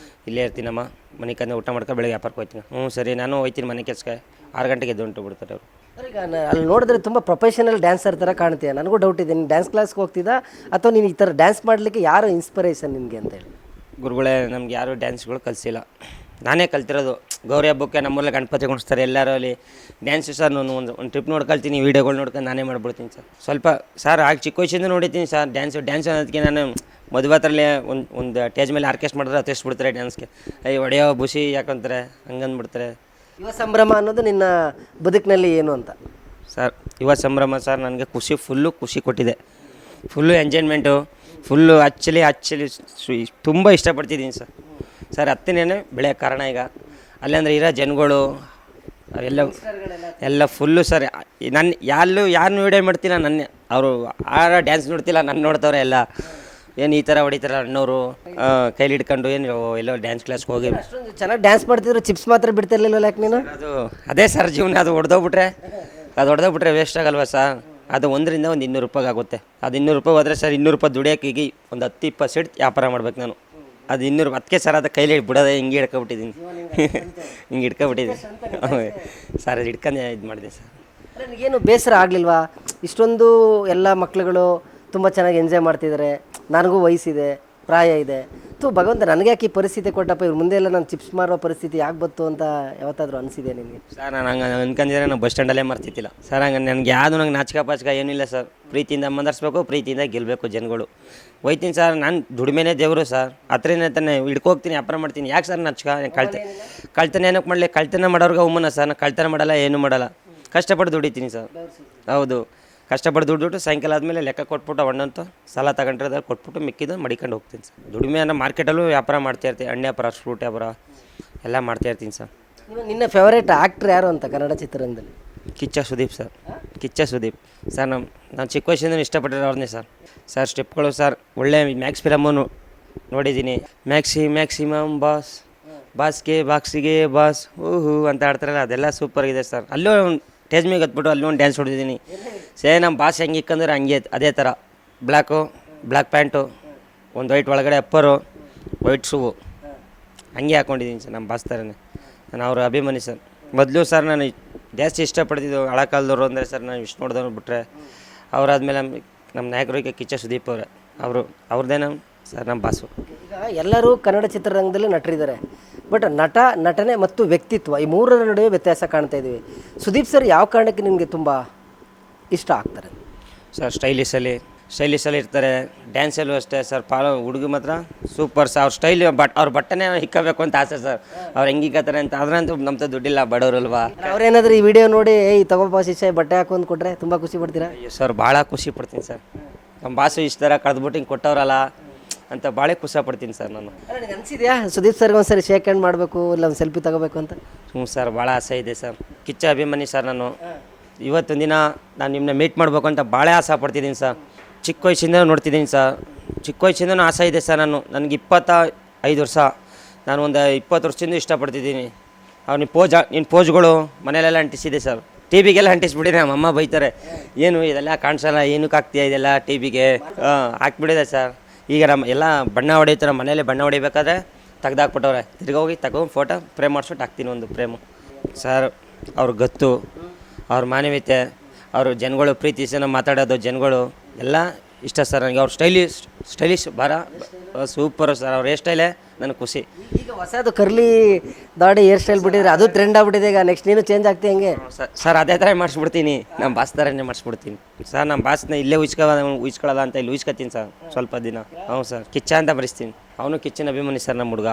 ಇಲ್ಲೇ ಇರ್ತೀನಮ್ಮ, ಮನೆ ಕಡೆ ಊಟ ಮಾಡ್ಕೊಂಡು ಬೆಳಗ್ಗೆ ವ್ಯಾಪಾರಕ್ಕೆ ಹೋಗ್ತೀನಿ. ಸರಿ, ನಾನು ಹೋಗ್ತೀನಿ ಮನೆ ಕೆಲಸಕ್ಕೆ, 6 ಗಂಟೆಗೆ ಎದ್ದು ಬಿಡ್ತಾರೆ ಅವರು. ಈಗ ಅಲ್ಲಿ ನೋಡಿದ್ರೆ ತುಂಬ ಪ್ರೊಫೆಷನಲ್ ಡ್ಯಾನ್ಸರ್ ಥರ ಕಾಣ್ತೀಯ. ನನಗೂ ಡೌಟ್ ಇದೆ, ನೀನು ಡ್ಯಾನ್ಸ್ ಕ್ಲಾಸ್ಗೆ ಹೋಗ್ತಿದ್ದ ಅಥವಾ ನೀನು ಈ ಥರ ಡ್ಯಾನ್ಸ್ ಮಾಡಲಿಕ್ಕೆ ಯಾರು ಇನ್ಸ್ಪಿರೇಷನ್ ನಿನಗೆ ಅಂತೇಳಿ? ಗುರುಗಳೇ, ನಮ್ಗೆ ಯಾರು ಡ್ಯಾನ್ಸ್ಗಳು ಕಲಿಸಿಲ್ಲ, ನಾನೇ ಕಲ್ತಿರೋದು. ಗೌರಿ ಹಬ್ಬಕ್ಕೆ ನಮ್ಮೂರಲ್ಲಿ ಗಣಪತಿ ಕುಣಿಸ್ತಾರೆ, ಎಲ್ಲರೂ ಅಲ್ಲಿ ಡ್ಯಾನ್ಸು ಸರ್. ನಾನು ಒಂದು ಟ್ರಿಪ್ ನೋಡ್ಕೊಳ್ತೀನಿ, ವೀಡಿಯೋಗಳು ನೋಡ್ಕೊಂಡು ನಾನೇ ಮಾಡ್ಬಿಡ್ತೀನಿ ಸರ್. ಸ್ವಲ್ಪ ಸರ್ ಆಗ ಚಿಕ್ಕ ವಯಸ್ಸಿಂದ ನೋಡಿದ್ದೀನಿ ಸರ್ ಡ್ಯಾನ್ಸ್ ಅನ್ನೋದಕ್ಕೆ. ನಾನು ಮದುವೆ ಹತ್ರಲ್ಲೇ ಒಂದು ಸ್ಟೇಜ್ ಮೇಲೆ ಆರ್ಕೆಸ್ಟ್ರಾ ಮಾಡಿದ್ರೆ ಹತ್ತಿಸ್ಬಿಡ್ತಾರೆ ಡ್ಯಾನ್ಸ್ಗೆ, ಹೊಡೆಯೋ ಬುಷಿ ಯಾಕಂತಾರೆ, ಹಂಗಂದ್ಬಿಡ್ತಾರೆ. ಯುವ ಸಂಭ್ರಮ ಅನ್ನೋದು ನಿನ್ನ ಬದುಕಿನಲ್ಲಿ ಏನು ಅಂತ? ಸರ್ ಯುವ ಸಂಭ್ರಮ ಸರ್ ನನಗೆ ಫುಲ್ಲು ಖುಷಿ ಕೊಟ್ಟಿದೆ, ಫುಲ್ಲು ಎಂಜಾಯ್ಮೆಂಟು, ಫುಲ್ಲು ಆ್ಯಕ್ಚುಲಿ ತುಂಬ ಇಷ್ಟಪಡ್ತಿದ್ದೀನಿ ಸರ್. ಹತ್ತಿನೇ ಬೆಳೆಯೋಕ್ಕೆ ಕಾರಣ ಈಗ ಅಲ್ಲೆಂದರೆ ಇರೋ ಜನಗಳು ಎಲ್ಲ ಫುಲ್ಲು ಸರ್. ನನ್ನ ಯಾರನ್ನೂ ವೀಡಿಯೋ ಮಾಡ್ತಿಲ್ಲ, ನನ್ನ ಅವರು ಆರ ಡ್ಯಾನ್ಸ್ ನೋಡ್ತಿಲ್ಲ, ನನ್ನ ನೋಡ್ತವ್ರೆ ಎಲ್ಲ. ಏನು ಈ ಥರ ಹೊಡಿತಾರ ಅಣ್ಣವರು ಕೈಲಿ ಹಿಡ್ಕೊಂಡು, ಏನು ಎಲ್ಲೋ ಡ್ಯಾನ್ಸ್ ಕ್ಲಾಸ್ಗೆ ಹೋಗಿ ಅಷ್ಟೊಂದು ಚೆನ್ನಾಗಿ ಡ್ಯಾನ್ಸ್ ಮಾಡ್ತಿದ್ರು, ಚಿಪ್ಸ್ ಮಾತ್ರ ಬಿಡ್ತಿರ್ಲಿಲ್ಲ ಯಾಕೆ ನೀನು? ಅದೇ ಸರ್ ಜೀವನ. ಅದು ಹೊಡೆದೋಗ್ಬಿಟ್ರೆ ವೇಸ್ಟ್ ಆಗಲ್ವಾ ಸರ್? ಅದು 100ರಿಂದ ಒಂದು 200 ರೂಪಾಯಿಗೆ ಆಗುತ್ತೆ. ಅದು 200 ರೂಪಾಯಿ ಹೋದರೆ ಸರ್ 200 ರೂಪಾಯಿ ದುಡಿಯೋಕೆ ಈಗ ಒಂದು 10-20 ಸೆಟ್ ವ್ಯಾಪಾರ ಮಾಡ್ಬೇಕು ನಾನು. ಅದು 200 ಅದಕ್ಕೆ ಸರ್ ಅದು ಕೈಲಿ ಬಿಡೋದೆ, ಹಿಂಗೆ ಹಿಡ್ಕೊಬಿಟ್ಟಿದ್ದೀನಿ ಹಿಂಗೆ ಹಿಡ್ಕೊಬಿಟ್ಟಿದ್ದೀನಿ ಸರ್. ಅದು ಹಿಡ್ಕೊಂಡು ಇದು ಮಾಡಿದೆ ಸರ್. ನನಗೇನು ಬೇಸರ ಆಗಲಿಲ್ವಾ? ಇಷ್ಟೊಂದು ಎಲ್ಲ ಮಕ್ಳುಗಳು ತುಂಬ ಚೆನ್ನಾಗಿ ಎಂಜಾಯ್ ಮಾಡ್ತಿದ್ದಾರೆ, ನನಗೂ ವಯಸ್ಸಿದೆ, ಪ್ರಾಯ ಇದೆ, ಭಗವಂತ ನನಗೆ ಯಾಕೆ ಈ ಪರಿಸ್ಥಿತಿ ಕೊಟ್ಟಪ್ಪ, ಇವ್ರ ಮುಂದೆ ಎಲ್ಲ ನಾನು ಚಿಪ್ಸ್ ಮಾರೋ ಪರಿಸ್ಥಿತಿ ಯಾಕೆ ಬಂತು ಅಂತ ಯಾವತ್ತಾದರೂ ಅನಿಸಿದೆ ನಿನಗೆ? ಸರ್ ನಾನು ಹಂಗೆ ಅನ್ಕೊಂಡಿದ್ರೆ ನಾನು ಬಸ್ ಸ್ಟ್ಯಾಂಡಲ್ಲೇ ಮಾಡ್ತಿದ್ದಿಲ್ಲ ಸರ್. ಹಂಗೆ ನನಗೆ ಯಾವುದು ನಂಗೆ ನಾಚಿಕ ಏನಿಲ್ಲ ಸರ್. ಪ್ರೀತಿಯಿಂದ ಮಾತಾಡ್ಸ್ಬೇಕು, ಪ್ರೀತಿಯಿಂದ ಗೆಲ್ಲಬೇಕು ಜನಗಳು. ಹೋಯ್ತೀನಿ ಸರ್, ನಾನು ದುಡಿಮೆನೇ ದೇವರು ಸರ್. ಹತ್ರನೇ ತಾನೆ ಹಿಡ್ಕೋಗ್ತೀನಿ, ವ್ಯಾಪಾರ ಮಾಡ್ತೀನಿ. ಯಾಕೆ ಸರ್ ನಾಚಿಕ? ಕಳ್ತನ ಏನಕ್ಕೆ ಮಾಡಲಿ? ಕಳ್ತನ ಮಾಡೋರ್ಗೆ ಅವಮಾನ ಸರ್. ನಾನು ಕಳ್ತನ ಮಾಡಲ್ಲ, ಏನೂ ಮಾಡಲ್ಲ, ಕಷ್ಟಪಟ್ಟು ದುಡಿತೀನಿ ಸರ್. ಹೌದು, ಕಷ್ಟಪಟ್ಟು ದುಡ್ಡು ಸಾಯಂಕಾಲ ಆದಮೇಲೆ ಲೆಕ್ಕ ಕೊಟ್ಬಿಟ್ಟು ಅವಣ್ಣಂತೂ ಸಾಲ ತಗೊಂಡ್ರೆ ಕೊಟ್ಬಿಟ್ಟು ಮಿಕ್ಕಿದ್ದು ಮಡಿಕೊಂಡು ಹೋಗ್ತೀನಿ ಸರ್. ದುಡಿಮೆ ಅನ್ನೋ ಮಾರ್ಕೆಟಲ್ಲೂ ವ್ಯಾಪಾರ ಮಾಡ್ತಾಯಿರ್ತೀನಿ, ಹಣ್ಣು ವ್ಯಾಪಾರ, ಫ್ರೂಟ್ ವ್ಯಾಪಾರ ಎಲ್ಲ ಮಾಡ್ತಾಯಿರ್ತೀನಿ ಸರ್. ನಿನ್ನ ಫೇವರೇಟ್ ಆ್ಯಕ್ಟ್ರ್ ಯಾರು ಅಂತ ಕನ್ನಡ ಚಿತ್ರರಂಗದಲ್ಲಿ? ಕಿಚ್ಚ ಸುದೀಪ್ ಸರ್. ಕಿಚ್ಚ ಸುದೀಪ್ ಸರ್. ನಾನು ಚಿಕ್ಕ ವಯಸ್ಸಿಂದ ಇಷ್ಟಪಟ್ಟಿರೋ ಅವ್ರನ್ನೇ ಸರ್. ಸ್ಟೆಪ್ಗಳು ಸರ್ ಒಳ್ಳೆ ಮ್ಯಾಕ್ಸ್ ಫಿಲಮು ನೋಡಿದ್ದೀನಿ. ಮ್ಯಾಕ್ಸಿಮಮ್ ಬಾಸ್ಗೆ ಬಾಸ್ ಅಂತ ಆಡ್ತಾರಲ್ಲ, ಅದೆಲ್ಲ ಸೂಪರ್ ಇದೆ ಸರ್. ಅಲ್ಲೂ ಸ್ಟೇಜ್ ಮೇಲೆ ಹತ್ಬಿಟ್ಟು ಅಲ್ಲೂ ಒಂದು ಡ್ಯಾನ್ಸ್ ಹೊಡೆದಿದ್ದೀನಿ. ನಮ್ಮ ಬಾಸ್ ಹೆಂಗೆ ಇಕ್ಕಂದ್ರೆ ಹಂಗೆ ಅದೇ ಥರ ಬ್ಲ್ಯಾಕ್ ಪ್ಯಾಂಟು, ಒಂದು ವೈಟ್ ಒಳಗಡೆ ಅಪ್ಪರು, ವೈಟ್ ಶೂವು ಹಂಗೆ ಹಾಕ್ಕೊಂಡಿದ್ದೀನಿ ಸರ್. ನಮ್ಮ ಬಾಸ್ ಥರನೇ ನಾನು ಅವ್ರ ಅಭಿಮಾನಿ ಸರ್. ಮೊದಲು ಸರ್ ನಾನು ಜಾಸ್ತಿ ಇಷ್ಟಪಡ್ತಿದ್ದು ಹಳೆ ಕಾಲದವರು ಅಂದರೆ ಸರ್ ನಾನು ವಿಷ್ಣುವರ್ಧನ್ ಬಿಟ್ಟರೆ, ಅವರಾದ್ಮೇಲೆ ನಮ್ಮ ನಾಯಕರಿಗೆ ಕಿಚ್ಚ ಸುದೀಪ್ ಅವರೇ. ಅವ್ರದ್ದೇನ ಸರ್ ನಮ್ಮ ಬಾಸು. ಈಗ ಎಲ್ಲರೂ ಕನ್ನಡ ಚಿತ್ರರಂಗದಲ್ಲಿ ನಟರಿದ್ದಾರೆ, ಬಟ್ ನಟನೆ ಮತ್ತು ವ್ಯಕ್ತಿತ್ವ ಈ ಮೂರರ ನಡುವೆ ವ್ಯತ್ಯಾಸ ಕಾಣ್ತಾ ಇದ್ದೀವಿ. ಸುದೀಪ್ ಸರ್ ಯಾವ ಕಾರಣಕ್ಕೆ ನಿಮಗೆ ತುಂಬ ಇಷ್ಟ ಆಗ್ತಾರೆ ಸರ್? ಸ್ಟೈಲಿಶಲ್ಲಿ ಇರ್ತಾರೆ, ಡ್ಯಾನ್ಸಲ್ಲೂ ಅಷ್ಟೇ ಸರ್. ಹುಡುಗಿ ಮಾತ್ರ ಸೂಪರ್ ಸರ್. ಅವ್ರ ಸ್ಟೈಲ್ ಅವ್ರ ಬಟ್ಟೆನೇ ಇಕ್ಕಬೇಕು ಅಂತ ಆಸೆ ಸರ್. ಅವ್ರು ಹೆಂಗೆ ಇಕ್ಕತ್ತಾರೆ ಅಂತ. ಅದ್ರಂತೂ ನಮ್ದು ದುಡ್ಡಿಲ್ಲ, ಬಡವರಲ್ವಾ. ಅವ್ರೇನಾದರೂ ಈ ವಿಡಿಯೋ ನೋಡಿ ಈ ತಗೋಬಾ ಶಿಷ್ಯ ಬಟ್ಟೆ ಹಾಕೊಂಡು ಕೊಟ್ಟರೆ ತುಂಬ ಖುಷಿ ಪಡ್ತೀರಾ? ಅಯ್ಯೋ ಸರ್, ಭಾಳ ಖುಷಿ ಪಡ್ತೀನಿ ಸರ್. ನಮ್ಮ ಬಾಸು ಇಷ್ಟ ಥರ ಕಳೆದ್ಬಿಟ್ಟು ಹಿಂಗೆ ಕೊಟ್ಟವ್ರಲ್ಲ ಅಂತ ಭಾಳ ಖುಷಿ ಪಡ್ತೀನಿ ಸರ್ ನಾನು. ನನಗೆ ಅನಿಸಿದ್ಯಾ ಸುದೀಪ್ ಸರ್ಗೆ ಒಂದ್ಸರಿ ಶೇಕ್ ಹ್ಯಾಂಡ್ ಮಾಡಬೇಕು, ಇಲ್ಲ ಒಂದು ಸೆಲ್ಫಿ ತಗೋಬೇಕು ಅಂತ? ಸರ್, ಭಾಳ ಆಸೆ ಇದೆ ಸರ್. ಕಿಚ್ಚ ಅಭಿಮಾನಿ ಸರ್ ನಾನು. ಇವತ್ತೊಂದು ದಿನ ನಾನು ನಿಮ್ಮನ್ನ ಮೀಟ್ ಮಾಡಬೇಕು ಅಂತ ಭಾಳ ಆಸೆ ಪಡ್ತಿದ್ದೀನಿ ಸರ್. ಚಿಕ್ಕ ವಯಸ್ಸಿಂದ ನೋಡ್ತಿದ್ದೀನಿ ಸರ್. ಚಿಕ್ಕ ವಯಸ್ಸಿಂದನೂ ಆಸೆ ಇದೆ ಸರ್. ನನಗೆ 25 ವರ್ಷ. ನಾನು ಒಂದು 20 ವರ್ಷದಿಂದ ಇಷ್ಟಪಡ್ತಿದ್ದೀನಿ. ನಿನ್ನ ಪೋಜ್ಗಳು ಮನೇಲೆಲ್ಲ ಅಂಟಿಸಿದೆ ಸರ್. ಟಿ ವಿಗೆಲ್ಲ ಅಂಟಿಸ್ಬಿಟ್ಟಿದೆ. ನಮ್ಮಮ್ಮ ಬೈತಾರೆ, ಏನು ಇದೆಲ್ಲ ಕಾಣಿಸಲ್ಲ, ಏನಕ್ಕೆ ಹಾಕ್ತೀಯ ಇದೆಲ್ಲ ಟಿ ವಿಗೆ ಹಾಕ್ಬಿಟ್ಟಿದೆ ಸರ್. ಈಗ ಎಲ್ಲ ಬಣ್ಣ ಹೊಡಿತಾರೆ, ಮನೇಲಿ ಬಣ್ಣ ಹೊಡಿಬೇಕಾದ್ರೆ ತೆಗ್ದಾಕ್ಬಿಟ್ಟವ್ರೆ. ತಿರ್ಗಿ ಹೋಗಿ ತಗೊಂಡು ಫೋಟೋ ಫ್ರೇಮ್ ಮಾಡಿಸ್ಬಿಟ್ಟು ಹಾಕ್ತೀನಿ ಒಂದು ಫ್ರೇಮು ಸರ್. ಅವ್ರ ಗತ್ತು, ಅವ್ರ ಮಾನವೀಯತೆ, ಅವರು ಜನಗಳು ಪ್ರೀತಿಸಿನ ಮಾತಾಡೋದು ಜನಗಳು ಎಲ್ಲ ಇಷ್ಟ ಸರ್ ನನಗೆ. ಅವ್ರ ಸ್ಟೈಲಿಶ್ ಸೂಪರು ಸರ್. ಅವ್ರ ಹೇರ್ ಸ್ಟೈಲೇ ನನಗೆ ಖುಷಿ. ಈಗ ಹೊಸದು ಕರ್ಲಿ ದಾಡಿ ಹೇರ್ ಸ್ಟೈಲ್ ಬಿಟ್ಟಿದ್ರೆ ಅದು ಟ್ರೆಂಡ್ ಆಗ್ಬಿಟ್ಟಿದೆ. ಈಗ ನೆಕ್ಸ್ಟ್ ನೀನು ಚೇಂಜ್ ಆಗ್ತಿ ಹೆಂಗೆ? ಸರ್ ಅದೇ ಥರ ಮಾಡಿಸ್ಬಿಡ್ತೀನಿ. ನಮ್ಮ ಬಾಸ್ ಥರನೇ ಮಾಡಿಸ್ಬಿಡ್ತೀನಿ ಸರ್. ನಮ್ಮ ಬಾಸ್ನ ಇಲ್ಲೇ ಉಯಿಸ್ಕೊಳ್ಳೋದ ಅಂತ ಇಲ್ಲಿ ಉಯಿಸ್ಕೊತೀನಿ ಸರ್ ಸ್ವಲ್ಪ ದಿನ. ಹ್ಞೂ ಸರ್, ಕಿಚ್ಚ ಅಂತ ಬರೆಸ್ತೀನಿ. ಅವನು ಕಿಚ್ಚನ ಅಭಿಮಾನಿ ಸರ್ ನಮ್ಮ ಹುಡುಗ.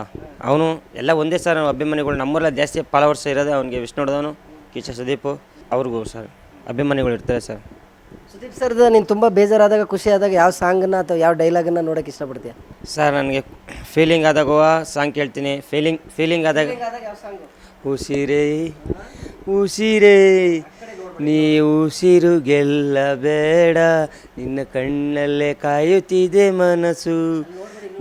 ಅವನು ಎಲ್ಲ ಒಂದೇ ಸರ್ ಅಭಿಮಾನಿಗಳು. ನಮ್ಮೂರಲ್ಲ ಜಾಸ್ತಿ ಫಾಲೋವರ್ಸ್ ಇರೋದು ಅವನಿಗೆ. ವಿಷ್ಣುವರ್ಧನು, ಕಿಚ್ಚ ಸುದೀಪು ಅವ್ರಿಗೂ ಸರ್ ಅಭಿಮಾನಿಗಳು ಇರ್ತಾರೆ ಸರ್. ಸುದೀಪ್ ಸರ್ದು ನೀನು ತುಂಬ ಬೇಜಾರಾದಾಗ, ಖುಷಿ ಆದಾಗ ಯಾವ ಸಾಂಗನ್ನ ಅಥವಾ ಯಾವ ಡೈಲಾಗನ್ನು ನೋಡೋಕೆ ಇಷ್ಟಪಡ್ತೀಯ? ಸರ್ ನನಗೆ ಫೀಲಿಂಗ್ ಆದಾಗ ಸಾಂಗ್ ಕೇಳ್ತೀನಿ. ಫೀಲಿಂಗ್ ಆದಾಗ ಉಸಿರೇ ನೀ ಉಸಿರು ಗೆಲ್ಲಬೇಡ, ನಿನ್ನ ಕಣ್ಣಲ್ಲೇ ಕಾಯುತ್ತಿದೆ ಮನಸ್ಸು,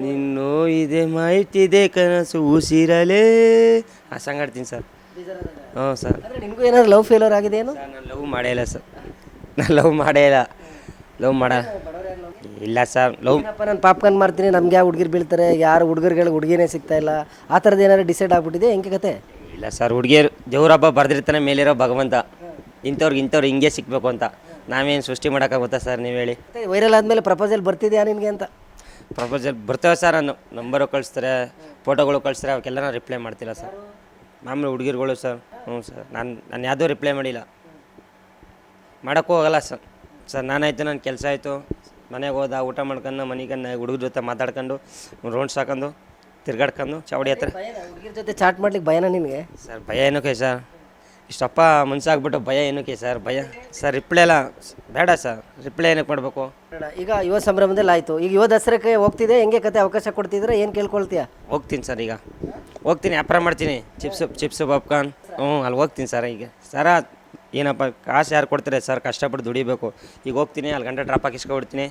ನಿನ್ನೋ ಇದೆ ಮಾಯುತ್ತಿದೆ ಕನಸು, ಉಸಿರಲೇ ಆ ಸಾಂಗ್ ಆಡ್ತೀನಿ ಸರ್. ಹ್ಞೂ ಸರ್. ಅಂದರೆ ನಿಮಗೂ ಏನಾದ್ರು ಲವ್ ಫೇಲ್ಯೂರ್ ಆಗಿದೆಯೇನು? ಸರ್ ನಾನು ಲವ್ ಮಾಡೇ ಇಲ್ಲ ಸರ್. ನಾನು ಲವ್ ಮಾಡೇ ಇಲ್ಲ. ಲವ್ ಮಾಡ ಇಲ್ಲ ಸರ್. ಲವ್ ಏನಪ್ಪ ನಾನು ಪಾಪ್ಕಾರ್ನ್ ಮಾಡ್ತೀನಿ, ನಮ್ಗೆ ಯಾವ ಹುಡುಗಿರು ಬೀಳ್ತಾರೆ, ಯಾರು ಹುಡುಗರುಗಳಿಗೆ ಹುಡುಗಿನೇ ಸಿಗ್ತಾ ಇಲ್ಲ, ಆ ಥರದ್ದು ಏನಾದ್ರು ಡಿಸೈಡ್ ಆಗ್ಬಿಟ್ಟಿದೆ ಹೆಂಗೆ ಕತೆ? ಇಲ್ಲ ಸರ್, ಹುಡುಗಿಯರು ದೇವ್ರಬ್ಬ ಬರ್ದಿರ್ತಾನೆ ಮೇಲಿರೋ ಭಗವಂತ, ಇಂಥವ್ರು ಹಿಂಗೆ ಸಿಗಬೇಕು ಅಂತ. ನಾವೇನು ಸೃಷ್ಟಿ ಮಾಡೋಕ್ಕಾಗುತ್ತಾ ಸರ್, ನೀವು ಹೇಳಿ. ವೈರಲ್ ಆದಮೇಲೆ ಪ್ರಪೋಸಲ್ ಬರ್ತಿದೆಯಾ ನಿನಗೆ ಅಂತ? ಪ್ರಪೋಸಲ್ ಬರ್ತೇವೆ ಸರ್. ನಾನು ನಂಬರು ಕಳಿಸ್ತಾರೆ, ಫೋಟೋಗಳು ಕಳಿಸ್ತಾರೆ, ಅವಕ್ಕೆಲ್ಲ ನಾನು ರಿಪ್ಲೈ ಮಾಡ್ತಿಲ್ಲ ಸರ್. ಮಾಮೂಲಿ ಹುಡುಗಿರುಗಳು ಸರ್. ಹ್ಞೂ ಸರ್. ನಾನು ಯಾವುದೂ ರಿಪ್ಲೈ ಮಾಡಿಲ್ಲ, ಮಾಡೋಕ್ಕೂ ಹೋಗಲ್ಲ ಸರ್. ಸರ್ ನಾನಾಯಿತು, ನನ್ನ ಕೆಲಸ ಆಯಿತು, ಮನೆಗೆ ಹೋದ, ಊಟ ಮಾಡ್ಕೊಂಡು ಮನೆಗೆ ಹುಡುಗರ ಜೊತೆ ಮಾತಾಡ್ಕೊಂಡು ರೌಂಡ್ಸ್ ಹಾಕೊಂಡು ತಿರ್ಗಾಡ್ಕೊಂಡು ಚಾವಡಿ ಹತ್ರ. ಹುಡುಗಿರ ಜೊತೆ ಚಾಟ್ ಮಾಡ್ಲಿಕ್ಕೆ ಭಯನಾ ನಿನಗೆ? ಸರ್ ಭಯ ಏನಕ್ಕೆ ಸರ್? ಇಷ್ಟಪ್ಪ ಮನ್ಸಾಗ್ಬಿಟ್ಟು ಭಯ ಏನಕ್ಕೆ ಸರ್? ಭಯ ಸರ್ ರಿಪ್ಲೈ ಎಲ್ಲ ಬೇಡ ಸರ್. ರಿಪ್ಲೈ ಏನಕ್ಕೆ ಮಾಡಬೇಕು? ಈಗ ಯುವ ಸಂಭ್ರಮದಲ್ಲಿ ಆಯಿತು, ಈಗ ಯುವ ದಸರಾಕ್ಕೆ ಹೋಗ್ತಿದೆ, ಹೆಂಗೆ ಕತೆ? ಅವಕಾಶ ಕೊಡ್ತಿದ್ರೆ ಏನು ಕೇಳ್ಕೊಳ್ತೀಯಾ? ಹೋಗ್ತೀನಿ ಸರ್. ಈಗ ಹೋಗ್ತೀನಿ, ವ್ಯಾಪಾರ ಮಾಡ್ತೀನಿ. Chips popcorn. ಅಲ್ಲಿ ಹೋಗ್ತೀನಿ ಸರ್. ಈಗ ಸರ ಏನಪ್ಪ ಕಾಸು ಯಾರು ಕೊಡ್ತಾರೆ ಸರ್? ಕಷ್ಟಪಟ್ಟು ದುಡಿಬೇಕು. ಈಗ ಹೋಗ್ತೀನಿ, ಅಲ್ಲಿ ಗಂಟೆ ಡ್ರಾಪ್ ಹಾಕಿಸ್ಕೊಬಿಡ್ತೀನಿ.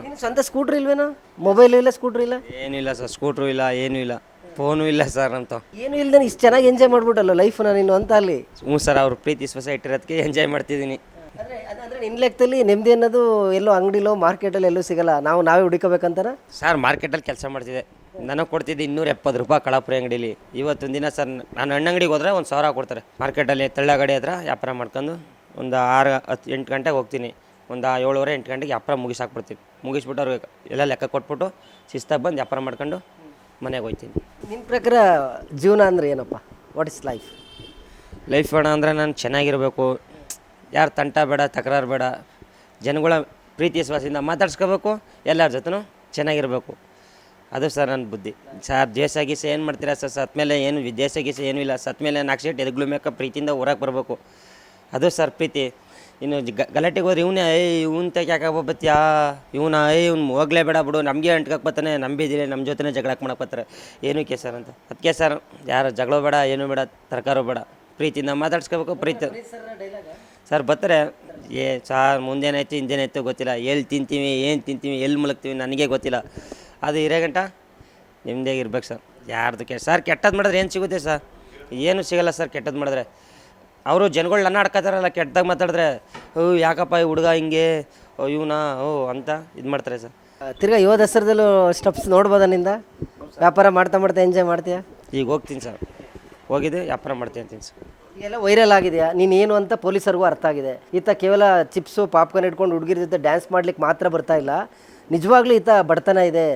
ನೀನು ಸ್ವಂತ ಸ್ಕೂಟ್ರ್ ಇಲ್ವೇನೋ? ಮೊಬೈಲು ಇಲ್ಲ, ಸ್ಕೂಟ್ರ್ ಇಲ್ಲ? ಏನಿಲ್ಲ ಸರ್, ಸ್ಕೂಟ್ರು ಇಲ್ಲ, ಏನೂ ಇಲ್ಲ, ಫೋನು ಇಲ್ಲ ಸರ್ ಅಂತ. ಏನು ಇಲ್ದೇ ಇಷ್ಟು ಚೆನ್ನಾಗಿ ಎಂಜಾಯ್ ಮಾಡ್ಬಿಟ್ಟಲ್ಲ ಲೈಫ್ನ ನೀನು ಅಂತ ಅಲ್ಲಿ. ಹ್ಞೂ ಸರ್, ಅವ್ರು ಪ್ರೀತಿ ವಿಶ್ವಾಸ ಇಟ್ಟಿರೋದಕ್ಕೆ ಎಂಜಾಯ್ ಮಾಡ್ತಿದ್ದೀನಿ. ಅಂದರೆ ನಿನ್ನ ಲೆಕ್ಕದಲ್ಲಿ ನೆಮ್ಮದಿ ಅನ್ನೋದು ಎಲ್ಲೋ ಅಂಗಡಿಲೋ ಮಾರ್ಕೆಟಲ್ಲಿ ಎಲ್ಲೂ ಸಿಗಲ್ಲ, ನಾವೇ ಹುಡುಕಬೇಕಂತಾರ? ಸರ್ ಮಾರ್ಕೆಟಲ್ಲಿ ಕೆಲಸ ಮಾಡ್ತಿದ್ದೆ, ನನಗೆ ಕೊಡ್ತಿದ್ದೆ 270 ರೂಪಾಯಿ ಕಳಾಪುರಿ ಅಂಗಡೀಲಿ. ಇವತ್ತೊಂದು ದಿನ ಸರ್ ನಾನು ಹಣ್ಣಂಗಡಿಗೆ ಹೋದ್ರೆ 1000 ಕೊಡ್ತಾರೆ. ಮಾರ್ಕೆಟಲ್ಲಿ ತಳ್ಳಗಡೆ ಹತ್ರ ವ್ಯಾಪಾರ ಮಾಡ್ಕೊಂಡು ಒಂದು 6-8 ಗಂಟೆಗೆ ಹೋಗ್ತೀನಿ. ಒಂದು 7:30-8 ಗಂಟೆಗೆ ವ್ಯಾಪಾರ ಮುಗಿಸಾಕ್ಬಿಡ್ತೀನಿ. ಮುಗಿಸ್ಬಿಟ್ಟು ಅವ್ರಿಗೆ ಎಲ್ಲ ಲೆಕ್ಕ ಕೊಟ್ಬಿಟ್ಟು ಶಿಸ್ತಾಗಿ ಬಂದು ವ್ಯಾಪಾರ ಮಾಡ್ಕೊಂಡು ಮನೆಗೆ ಹೋಗ್ತೀನಿ. ನಿನ್ನ ಪ್ರಕಾರ ಜೀವನ ಅಂದರೆ ಏನಪ್ಪ? What is life? ಲೈಫ್ ಬೇಡ ಅಂದರೆ ನಾನು ಚೆನ್ನಾಗಿರಬೇಕು, ಯಾರು ತಂಟ ಬೇಡ, ತಕರಾರು ಬೇಡ, ಜನಗಳ ಪ್ರೀತಿ ವಿಶ್ವಾಸದಿಂದ ಮಾತಾಡ್ಸ್ಕೋಬೇಕು, ಎಲ್ಲರ ಜೊತೆನೂ ಚೆನ್ನಾಗಿರಬೇಕು. ಅದು ಸರ್ ನನ್ನ ಬುದ್ಧಿ. ಸರ್ ದೇಶ ಗೀಸ ಏನು ಮಾಡ್ತೀರಾ ಸರ್? ಸತ್ ಮೇಲೆ ಏನು ದೇಶ ಗೀಸ ಏನೂ ಇಲ್ಲ. ಸತ್ ಮೇಲೆ 4 ಸೀಟ್ ಎದುಗ್ಲು ಮೇಕ ಪ್ರೀತಿಯಿಂದ ಹೊರಗೆ ಬರಬೇಕು. ಅದು ಸರ್ ಪ್ರೀತಿ. ಇನ್ನು ಗಲಾಟೆಗೆ ಹೋದ್ರೆ ಇವನೇ ಇವ್ನ ಯಾಕೆ ಬತ್ತೀಯಾ, ಇವ್ನು ಹೋಗ್ಲೇಬೇಡ ಬಿಡು, ನಮಗೆ ಅಂಟ್ಕಕ್ಕೆ ಬರ್ತಾನೆ, ನಂಬಿದಿಲ್ಲ, ನಮ್ಮ ಜೊತೆನೇ ಜಗಳಕ್ಕೆ ಮಾಡಕ್ಕೆ ಬರ್ತಾರೆ, ಏನಕ್ಕೆ ಸರ್ ಅಂತ. ಅದಕ್ಕೆ ಸರ್ ಯಾರು ಜಗಳ ಬೇಡ, ಏನೂ ಬೇಡ, ತರಕಾರಿ ಬೇಡ, ಪ್ರೀತಿಯಿಂದ ಮಾತಾಡ್ಸ್ಕೋಬೇಕು. ಪ್ರೀತಿ ಸರ್ ಬರ್ತಾರೆ. ಸಾರ್ ಮುಂದೇನಾಯ್ತು ಹಿಂದೇನಾಯ್ತು ಗೊತ್ತಿಲ್ಲ, ಎಲ್ಲಿ ತಿಂತೀವಿ, ಏನು ತಿಂತೀವಿ, ಎಲ್ಲಿ ಮಲಗ್ತೀವಿ ನನಗೆ ಗೊತ್ತಿಲ್ಲ. ಅದು ಇರೋ ಗಂಟ ನಿಮ್ಮದೇ ಇರ್ಬೇಕು ಸರ್. ಯಾರ್ದು ಸರ್ ಕೆಟ್ಟದ್ದು ಮಾಡಿದ್ರೆ ಏನು ಸಿಗುತ್ತೆ ಸರ್? ಏನೂ ಸಿಗೋಲ್ಲ ಸರ್ ಕೆಟ್ಟದ್ದು ಮಾಡಿದ್ರೆ. ಅವರು ಜನಗಳು ನನ್ನ ಆಡ್ಕೋತಾರಲ್ಲ ಕೆಟ್ಟದಾಗ ಮಾತಾಡಿದ್ರೆ, ಯಾಕಪ್ಪ ಈ ಹುಡುಗ ಹಿಂಗೆ, ಇವನಾ ಅಂತ ಇದು ಮಾಡ್ತಾರೆ ಸರ್. ತಿರ್ಗಾ ಯುವ ದಸರಾದಲ್ಲೂ ಸ್ಟೆಪ್ಸ್ ನೋಡ್ಬೋದಾ ನಿಂದ? ವ್ಯಾಪಾರ ಮಾಡ್ತಾ ಎಂಜಾಯ್ ಮಾಡ್ತೀಯಾ? ಈಗ ಹೋಗ್ತೀನಿ ಸರ್, ಹೋಗಿದ್ದೆ ವ್ಯಾಪಾರ ಮಾಡ್ತೀನಿ ಅಂತೀನಿ ಸರ್. ಈಗೆಲ್ಲ ವೈರಲ್ ಆಗಿದೆಯಾ ನೀನು ಏನು ಅಂತ ಪೊಲೀಸರಿಗೂ ಅರ್ಥ ಆಗಿದೆ. ಈತ ಕೇವಲ ಚಿಪ್ಸು ಪಾಪ್ಕಾರ್ನ್ ಇಟ್ಕೊಂಡು ಹುಡುಗಿರ ಜೊತೆ ಡ್ಯಾನ್ಸ್ ಮಾಡ್ಲಿಕ್ಕೆ ಮಾತ್ರ ಬರ್ತಾ ಇಲ್ಲ, ನಿಜವಾಗ್ಲೂ ಈತ ಬಡತನ ಇದೆ,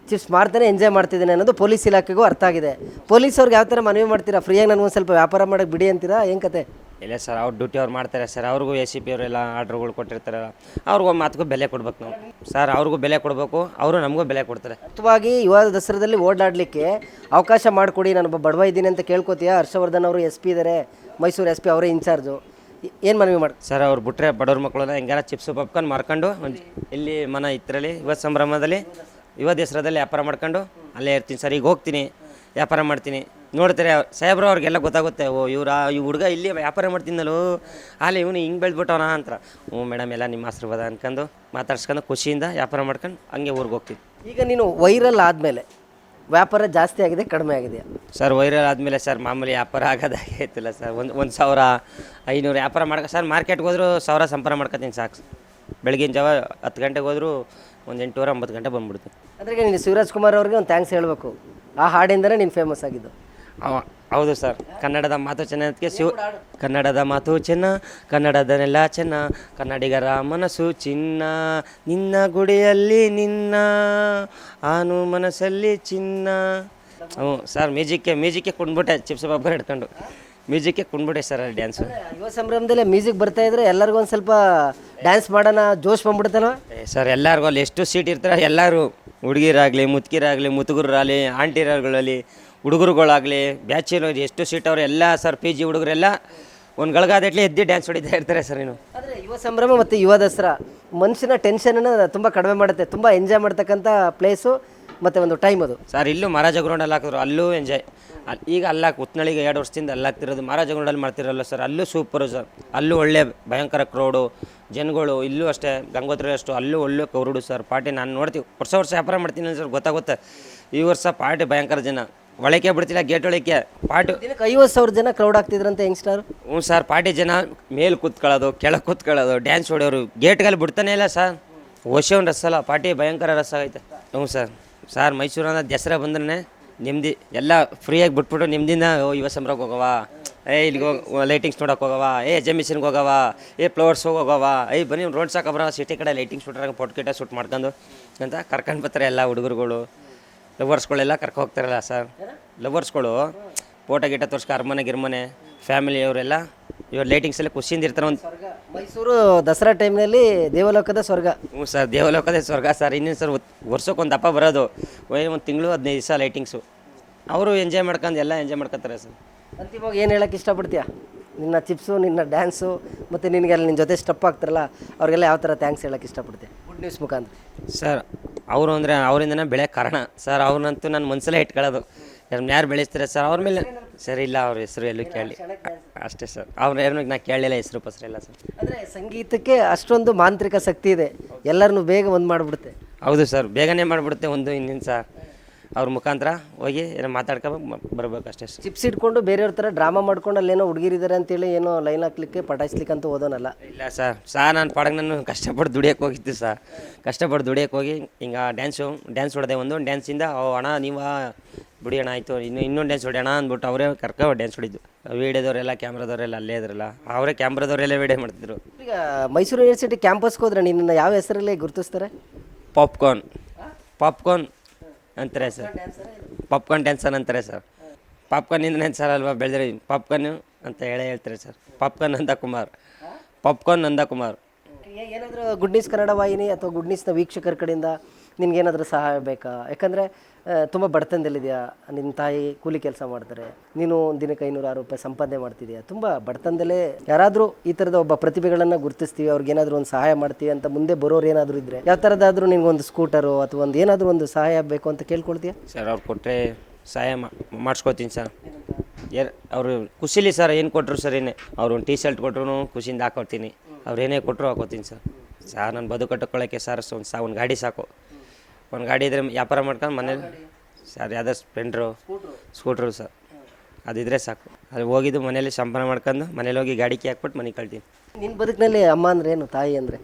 ಚಿಪ್ಸ್ ಮಾಡ್ತಾನೆ ಎಂಜಾಯ್ ಮಾಡ್ತಿದ್ದೇನೆ ಅನ್ನೋದು ಪೊಲೀಸ್ ಇಲಾಖೆಗೂ ಅರ್ಥ ಆಗಿದೆ. ಪೊಲೀಸವ್ರಿಗೆ ಯಾವ ಥರ ಮನವಿ ಮಾಡ್ತೀರಾ? ಫ್ರೀಯಾಗಿ ನನಗೊಂದು ಸ್ವಲ್ಪ ವ್ಯಾಪಾರ ಮಾಡೋಕ್ಕೆ ಬಿಡಿ ಅಂತೀರಾ? ಏನು ಕತೆ? ಇಲ್ಲ ಸರ್, ಅವ್ರ ಡ್ಯೂಟಿ ಅವ್ರು ಮಾಡ್ತಾರೆ ಸರ್. ಅವ್ರಿಗೂ ACP ಅವರೆಲ್ಲ ಆರ್ಡ್ರುಗಳು ಕೊಟ್ಟಿರ್ತಾರಲ್ಲ, ಅವ್ರಿಗೂ ಮಾತುಗೂ ಬೆಲೆ ಕೊಡ್ಬೇಕು ನಾವು ಸರ್. ಅವ್ರಿಗೂ ಬೆಲೆ ಕೊಡಬೇಕು, ಅವರು ನಮಗೂ ಬೆಲೆ ಕೊಡ್ತಾರೆ. ಮುಖ್ಯವಾಗಿ ಯುವ ದಸರಾದಲ್ಲಿ ಓಡಾಡಲಿಕ್ಕೆ ಅವಕಾಶ ಮಾಡಿಕೊಡಿ, ನಾನೊಬ್ಬ ಬಡವ ಇದ್ದೀನಿ ಅಂತ ಕೇಳ್ಕೊತೀಯಾ? ಹರ್ಷವರ್ಧನ್ ಅವರು SP ಇದ್ದಾರೆ, ಮೈಸೂರು SP ಅವರೇ ಇನ್ಚಾರ್ಜು, ಏನು ಮನವಿ ಮಾಡಿ ಸರ್? ಅವ್ರು ಬಿಟ್ಟರೆ ಬಡವ್ರ ಮಕ್ಕಳೆಲ್ಲ ಹೆಂಗಾರ ಚಿಪ್ಸು ಪಾಪ್ಕಾರ್ನ್ ಮಾರ್ಕೊಂಡು ಇಲ್ಲಿ ಇದರಲ್ಲಿ ಯುವ ಸಂಭ್ರಮದಲ್ಲಿ ಯುವ ದಸರಾದಲ್ಲಿ ವ್ಯಾಪಾರ ಮಾಡ್ಕೊಂಡು ಅಲ್ಲೇ ಇರ್ತೀನಿ ಸರ್. ಈಗ ಹೋಗ್ತೀನಿ, ವ್ಯಾಪಾರ ಮಾಡ್ತೀನಿ, ನೋಡ್ತಾರೆ ಸಾಹೇಬ್ರು ಅವ್ರಿಗೆಲ್ಲ ಗೊತ್ತಾಗುತ್ತೆ. ಈ ಹುಡುಗ ಇಲ್ಲಿ ವ್ಯಾಪಾರ ಮಾಡ್ತಿದ್ದಲು, ಅಲ್ಲಿ ಇವನು ಹಿಂಗೆ ಬೆಳೆದ್ಬಿಟ್ಟವನ ಅಂತ. ಮೇಡಮ್ ಎಲ್ಲ ನಿಮ್ಮ ಆಶೀರ್ವಾದ ಅನ್ಕೊಂಡು ಮಾತಾಡ್ಸ್ಕೊಂಡು ಖುಷಿಯಿಂದ ವ್ಯಾಪಾರ ಮಾಡ್ಕೊಂಡು ಹಂಗೆ ಊರಿಗೆ ಹೋಗ್ತೀವಿ. ಈಗ ನೀನು ವೈರಲ್ ಆದಮೇಲೆ ವ್ಯಾಪಾರ ಜಾಸ್ತಿ ಆಗಿದೆ, ಕಡಿಮೆ ಆಗಿದೆಯಾ? ಸರ್ ವೈರಲ್ ಆದಮೇಲೆ ಸರ್ ಮಾಮೂಲಿ ವ್ಯಾಪಾರ ಆಗೋದಾಗೈತಿಲ್ಲ ಸರ್. 1,500 ವ್ಯಾಪಾರ ಸರ್. ಮಾರ್ಕೆಟ್ಗೆ ಹೋದ್ರು 1000 ಸಂಪಾದನೆ ಮಾಡ್ಕೊತೀನಿ ಸಾಕು. ಬೆಳಗಿನ ಜಾವ 10 ಗಂಟೆಗೆ ಹೋದ್ರು ಒಂದು 8:30-9 ಗಂಟೆ ಬಂದ್ಬಿಡ್ತೀನಿ. ಅಂದರೆ ನೀನು ಶಿವರಾಜ್ ಕುಮಾರ್ ಅವ್ರಿಗೆ ಒಂದು ಥ್ಯಾಂಕ್ಸ್ ಹೇಳಬೇಕು, ಆ ಹಾಡಿಂದನೇ ನೀನು ಫೇಮಸ್ ಆಗಿದ್ದು. ಹೌದು ಸರ್. ಕನ್ನಡದ ಮಾತು ಚೆನ್ನದಕ್ಕೆ ಕನ್ನಡದ ಮಾತು ಚೆನ್ನ, ಕನ್ನಡದನೆಲ್ಲ ಚೆನ್ನ, ಕನ್ನಡಿಗರ ಮನಸ್ಸು ಚಿನ್ನ, ನಿನ್ನ ಗುಡಿಯಲ್ಲಿ ನಿನ್ನ ಆನು ಮನಸ್ಸಲ್ಲಿ ಚಿನ್ನ. ಹ್ಞೂ ಸರ್, ಮ್ಯೂಸಿಕ್ಕೆ ಕುಂಡ್ಬಿಟ್ಟೆ, ಚಿಪ್ಸ್ ಬಾಬರ್ ಹಿಡ್ಕೊಂಡು ಮ್ಯೂಸಿಕ್ಕೆ ಕುಂಡ್ಬಿಟ್ಟೆ ಸರ್ ಅಲ್ಲಿ ಡ್ಯಾನ್ಸು. ಯುವ ಸಂಭ್ರಮದಲ್ಲೇ ಮ್ಯೂಸಿಕ್ ಬರ್ತಾ ಇದ್ರೆ ಎಲ್ಲರಿಗೂ ಒಂದು ಸ್ವಲ್ಪ ಡ್ಯಾನ್ಸ್ ಮಾಡೋಣ ಜೋಶ್ ಬಂದ್ಬಿಡುತ್ತಲ್ವ ಸರ್? ಎಲ್ಲರಿಗೂ ಅಲ್ಲಿ ಎಷ್ಟು ಸೀಟ್ ಇರ್ತಾರೆ, ಎಲ್ಲರೂ ಹುಡುಗಿರಾಗಲಿ, ಮುದುಕಿರಾಗಲಿ, ಮುತುಗುರಾಗಲಿ, ಆಂಟಿರಾಗಲಿ, ಹುಡುಗರುಗಳಾಗಲಿ, ಬ್ಯಾಚುಲರ್ ಎಷ್ಟು ಸೀಟ್ ಅವ್ರು ಎಲ್ಲ ಸರ್. PG ಹುಡುಗರೆಲ್ಲ ಒಂದು ಗಳಗಾದಟ್ಲೆ ಎದ್ದು ಡ್ಯಾನ್ಸ್ ಹೊಡಿತಾ ಇರ್ತಾರೆ ಸರ್. ನೀನು ಆದರೆ ಯುವ ಸಂಭ್ರಮ ಮತ್ತು ಯುವ ದಸರಾ ಮನುಷ್ಯನ ಟೆನ್ಷನನ್ನು ತುಂಬ ಕಡಿಮೆ ಮಾಡುತ್ತೆ, ತುಂಬ ಎಂಜಾಯ್ ಮಾಡ್ತಕ್ಕಂಥ ಪ್ಲೇಸು ಮತ್ತು ಒಂದು ಟೈಮ್ ಅದು ಸರ್. ಇಲ್ಲೂ ಮಹಾರಾಜ ಗ್ರೌಂಡಲ್ಲಿ ಹಾಕಿದ್ರು, ಅಲ್ಲೂ ಎಂಜಾಯ್. ಈಗ ಉತ್ನಳಿಗೆ 2 ವರ್ಷದಿಂದ ಹಾಕ್ತಿರೋದು ಮಹಾರಾಜ ಗ್ರೌಂಡಲ್ಲಿ ಮಾಡ್ತಿರಲ್ಲ ಸರ್. ಅಲ್ಲೂ ಸೂಪರು ಸರ್. ಅಲ್ಲೂ ಒಳ್ಳೆ ಭಯಂಕರ ಕ್ರೌಡು ಜನಗಳು. ಇಲ್ಲೂ ಅಷ್ಟೇ, ಗಂಗೋತ್ರಿ ಅಷ್ಟು ಅಲ್ಲೂ ಒಳ್ಳೆ ಕೌರುಡು ಸರ್. ಪಾರ್ಟಿ ನಾನು ನೋಡ್ತೀವಿ, ವರ್ಷ ವ್ಯಾಪಾರ ಮಾಡ್ತೀನಿ ಸರ್, ಗೊತ್ತಾಗುತ್ತೆ. ಈ ವರ್ಷ ಪಾರ್ಟಿ ಭಯಂಕರ ಜನ, ಒಳಕ್ಕೆ ಬಿಡ್ತಿಲ್ಲ ಗೇಟ್ ಒಳಕ್ಕೆ ಪಾಟು. ದಿನಕ್ಕೆ 50,000 ಜನ ಕ್ರೌಡ್ ಆಗ್ತಿದ್ರಂತೆ ಯಂಗ್ಸ್ಟರ್. ಹ್ಞೂ ಸರ್, ಪಾರ್ಟಿ ಜನ ಮೇಲೆ ಕೂತ್ಕೊಳ್ಳೋದು, ಕೆಳಗೆ ಕೂತ್ಕೊಳ್ಳೋದು, ಡ್ಯಾನ್ಸ್ ಹೊಡೆಯೋರು, ಗೇಟ್ಗಲ್ಲಿ ಬಿಡ್ತಾನೆ ಇಲ್ಲ ಸರ್. ವರ್ಷವೊಂದು ರಸಲ್ಲ, ಪಾರ್ಟಿ ಭಯಂಕರ ರಸ ಐತೆ. ಹ್ಞೂ ಸರ್ ಮೈಸೂರನ್ನ ದಸರಾ ಬಂದ್ರೆ ನೆಮ್ಮದಿ, ಎಲ್ಲ ಫ್ರೀಯಾಗಿ ಬಿಟ್ಬಿಟ್ಟು ನೆಮ್ಮದಿನ ಯುವ ಸಂಭ್ರಮಕ್ಕೆ ಹೋಗವ, ಇಲ್ಲಿಗೆ ಲೈಟಿಂಗ್ಸ್ ನೋಡೋಕೆ ಹೋಗವ, ಎಕ್ಸಿಬಿಷನ್ಗೆ ಹೋಗವ, ಫ್ಲವರ್ಸ್ ಹೋಗವ, ಬನ್ನಿ ರೋಡ್ ಸಾಕಬ್ರ ಸಿಟಿ ಕಡೆ ಲೈಟಿಂಗ್ಸ್ ಶೂಟ್ರಾಗ ಫೋಟೋ ಗಿಟ ಶೂಟ್ ಮಾಡ್ಕೊಂಡು ಅಂತ ಕರ್ಕೊಂಡು ಬರ್ತಾರೆ ಎಲ್ಲ ಹುಡುಗರುಗಳು. ಲವರ್ಸ್ಗಳೆಲ್ಲ ಕರ್ಕೊ ಹೋಗ್ತಾರಲ್ಲ ಸರ್, ಲವರ್ಸ್ಗಳು ಫೋಟೋ ಗಿಟ ತೋರ್ಸ್ಕೊ ಅರಮನೆ ಗಿರ್ಮನೆ ಫ್ಯಾಮಿಲಿಯವರೆಲ್ಲ ಇವ್ರು ಲೈಟಿಂಗ್ಸಲ್ಲಿ ಖುಷಿಯಿಂದ ಇರ್ತಾರೆ. ಒಂದು ಮೈಸೂರು ದಸರಾ ಟೈಮ್ನಲ್ಲಿ ದೇವಲೋಕದ ಸ್ವರ್ಗ. ಹ್ಞೂ ಸರ್, ದೇವಲೋಕದ ಸ್ವರ್ಗ ಸರ್. ಇನ್ನೇನು ಸರ್, ವರ್ಷಕ್ಕೊಂದು ದಪ್ಪ ಬರೋದು, ಒಂದು ತಿಂಗಳು 15 ದಿವಸ ಲೈಟಿಂಗ್ಸು. ಅವರು ಎಂಜಾಯ್ ಮಾಡ್ಕೊಂಡು ಎಲ್ಲ ಎಂಜಾಯ್ ಮಾಡ್ಕೊತಾರೆ ಸರ್. ಅಂತಿಮವಾಗಿ ಏನು ಹೇಳೋಕ್ಕೆ ಇಷ್ಟಪಡ್ತೀಯಾ? ನಿನ್ನ ಚಿಪ್ಸು, ನಿನ್ನ ಡ್ಯಾನ್ಸು ಮತ್ತು ನಿನಗೆಲ್ಲ ನಿನ್ನ ಜೊತೆ ಸ್ಟೆಪ್ ಆಗ್ತಾರಲ್ಲ ಅವ್ರಿಗೆಲ್ಲ ಯಾವ ಥರ ಥ್ಯಾಂಕ್ಸ್ ಹೇಳೋಕ್ಕೆ ಇಷ್ಟಪಡ್ತೀಯ ಗುಡ್ ನ್ಯೂಸ್ ಮುಖಾಂತರ? ಸರ್, ಅವರು ಅಂದರೆ ಅವರಿಂದನೇ ಬೆಳೆಯೋಕ್ಕೆ ಕಾರಣ ಸರ್. ಅವ್ರನ್ನಂತೂ ನನ್ನ ಮನಸ್ಸಲ್ಲೇ ಇಟ್ಕೊಳ್ಳೋದು. ಯಾರು ಬೆಳೆಸ್ತಾರೆ ಸರ್ ಅವ್ರ ಮೇಲೆ. ಸರ್ ಇಲ್ಲ, ಅವ್ರ ಹೆಸರು ಎಲ್ಲೂ ಕೇಳಿ ಅಷ್ಟೇ ಸರ್. ಅವ್ರ ಏನು ನಾ ಕೇಳಲಿಲ್ಲ, ಹೆಸರು ಪಸರು ಇಲ್ಲ ಸರ್. ಅಂದರೆ ಸಂಗೀತಕ್ಕೆ ಅಷ್ಟೊಂದು ಮಾಂತ್ರಿಕ ಶಕ್ತಿ ಇದೆ, ಎಲ್ಲರನ್ನೂ ಬೇಗ ಒಂದು ಮಾಡಿಬಿಡುತ್ತೆ. ಹೌದು ಸರ್, ಬೇಗನೆ ಮಾಡಿಬಿಡುತ್ತೆ. ಒಂದು ಇನ್ನೇನು ಸರ್, ಅವ್ರ ಮುಖಾಂತರ ಹೋಗಿ ಏನೋ ಮಾತಾಡ್ಕೊಂಡು ಬರ್ಬೇಕು ಅಷ್ಟೇ ಸರ್. ಚಿಪ್ಸ್ ಇಟ್ಕೊಂಡು ಬೇರೆಯವ್ರ ಥರ ಡ್ರಾಮಾ ಮಾಡ್ಕೊಂಡು ಅಲ್ಲೇನೋ ಹುಡುಗಿರಿದ್ದಾರೆ ಅಂತೇಳಿ ಏನೋ ಲೈನ್ ಹಾಕ್ಲಿಕ್ಕೆ ಪಟಾಯಿಸ್ಲಿಕ್ಕೆ ಅಂತ ಓದೋನಲ್ಲ. ಇಲ್ಲ ಸರ್ ನಾನು ಪಾಡಕ್ಕೆ ನಾನು ಕಷ್ಟಪಟ್ಟು ದುಡಿಯೋಕ್ಕೆ ಹೋಗಿದ್ದು ಸರ್. ಕಷ್ಟಪಟ್ಟು ದುಡಿಯೋಕ್ಕೆ ಹೋಗಿ ಹಿಂಗೆ ಡ್ಯಾನ್ಸ್ ಹೊಡೆದೆ. ಒಂದು ಡ್ಯಾನ್ಸಿಂದ ಅಣ್ಣ ನೀವು ಬಿಡಿ ಅಣ್ಣ ಆಯಿತು, ಇನ್ನೊಂದು ಡ್ಯಾನ್ಸ್ ಹೊಡಿ ಅಣ್ಣ ಅಂದ್ಬಿಟ್ಟು ಅವರೇ ಕರ್ಕೊ ಡ್ಯಾನ್ಸ್ ಹೊಡಿದ್ದು. ವೀಡಿಯೋದವರೆಲ್ಲ ಕ್ಯಾಮ್ರಾದವರೆಲ್ಲ ಅಲ್ಲೇ ಇದ್ರಲ್ಲ, ಅವರೇ ಕ್ಯಾಮ್ರಾದವರೆಲ್ಲ ವೀಡಿಯೋ ಮಾಡ್ತಿದ್ರು. ಈಗ ಮೈಸೂರು ಯೂನಿವರ್ಸಿಟಿ ಕ್ಯಾಂಪಸ್ಗೆ ಹೋದ್ರೆ ನಿನ್ನ ಯಾವ ಹೆಸರಲ್ಲಿ ಗುರುತಿಸ್ತಾರೆ? ಪಾಪ್ಕಾರ್ನ್ ಅಂತಾರೆ ಸರ್. ಪಾಪ್ಕಾರ್ನ್ ಡ್ಯಾನ್ಸರ್ ಅಂತಾರೆ ಸರ್. ಪಾಪ್ಕಾರ್ನಿಂದ ಸರ್ ಅಲ್ವಾ ಬೆಳೆದ್ರಿ, ಪಾಪ್ಕಾರ್ನ್ ಅಂತ ಹೇಳ್ತಾರೆ ಸರ್. ಪಾಪ್ಕಾರ್ನ್ ನಂದಕುಮಾರ್. ಏನಾದರೂ ಗುಡ್ ನ್ಯೂಸ್ ಕನ್ನಡ ವಾಹಿನಿ ಅಥವಾ ಗುಡ್ ನ್ಯೂಸ್ನ ವೀಕ್ಷಕರ ಕಡೆಯಿಂದ ನಿನ್ಗೇನಾದರೂ ಸಹಾಯ ಬೇಕಾ? ಯಾಕಂದರೆ ತುಂಬ ಬಡತನದಲ್ಲಿದೆಯಾ, ನಿನ್ನ ತಾಯಿ ಕೂಲಿ ಕೆಲಸ ಮಾಡ್ತಾರೆ, ನೀನು ದಿನಕ್ಕೆ 506 ರೂಪಾಯಿ ಸಂಪಾದನೆ ಮಾಡ್ತಿದೆಯಾ, ತುಂಬ ಬಡತನದಲ್ಲೇ ಯಾರಾದರೂ ಈ ಥರದ ಒಬ್ಬ ಪ್ರತಿಭೆಗಳನ್ನು ಗುರುತಿಸ್ತೀವಿ, ಅವ್ರಿಗೇನಾದರೂ ಒಂದು ಸಹಾಯ ಮಾಡ್ತೀವಿ ಅಂತ ಮುಂದೆ ಬರೋರು ಏನಾದರೂ ಇದ್ದರೆ ಯಾವ ಥರದ್ದಾದರೂ ನಿನ್ಗೊಂದು ಸ್ಕೂಟರು ಅಥವಾ ಒಂದು ಏನಾದರೂ ಒಂದು ಸಹಾಯ ಬೇಕು ಅಂತ ಕೇಳ್ಕೊಳ್ತೀಯಾ? ಸರ್ ಅವ್ರು ಕೊಟ್ಟರೆ ಸಹಾಯ ಮಾಡಿಸ್ಕೋತೀನಿ ಸರ್. ಅವರು ಖುಷಿಲಿ ಸರ್ ಏನು ಕೊಟ್ಟರು ಸರ್, ಏನೇ ಅವ್ರು ಒಂದು ಟೀ ಶರ್ಟ್ ಕೊಟ್ಟರು ಖುಷಿಯಿಂದ ಹಾಕೊಡ್ತೀನಿ. ಅವ್ರು ಏನೇ ಕೊಟ್ಟರು ಹಾಕೋತೀನಿ ಸರ್. ನಾನು ಬದುಕಟ್ಟುಕೊಳ್ಳೋಕ್ಕೆ ಸರ್ ಒಂದು ಗಾಡಿ ಸಾಕು. ಒಂದು ಗಾಡಿ ಇದ್ದರೆ ವ್ಯಾಪಾರ ಮಾಡ್ಕೊಂಡು ಮನೇಲಿ ಸರ್ ಯಾವ್ದಾರು ಸ್ಕೂಟ್ರು ಸರ್ ಅದಿದ್ರೆ ಸಾಕು. ಅದು ಹೋಗಿದ್ದು ಮನೇಲಿ ಸಂಪಾದನೆ ಮಾಡ್ಕೊಂಡು ಮನೇಲಿ ಹೋಗಿ ಗಾಡಿ ಕೀ ಹಾಕ್ಬಿಟ್ಟು ಮನೆಗೆ ಕಳ್ತೀನಿ. ನಿನ್ನ ಬದುಕಿನಲ್ಲಿ ಅಮ್ಮ ಅಂದರೆ ಏನು, ತಾಯಿ ಅಂದರೆ?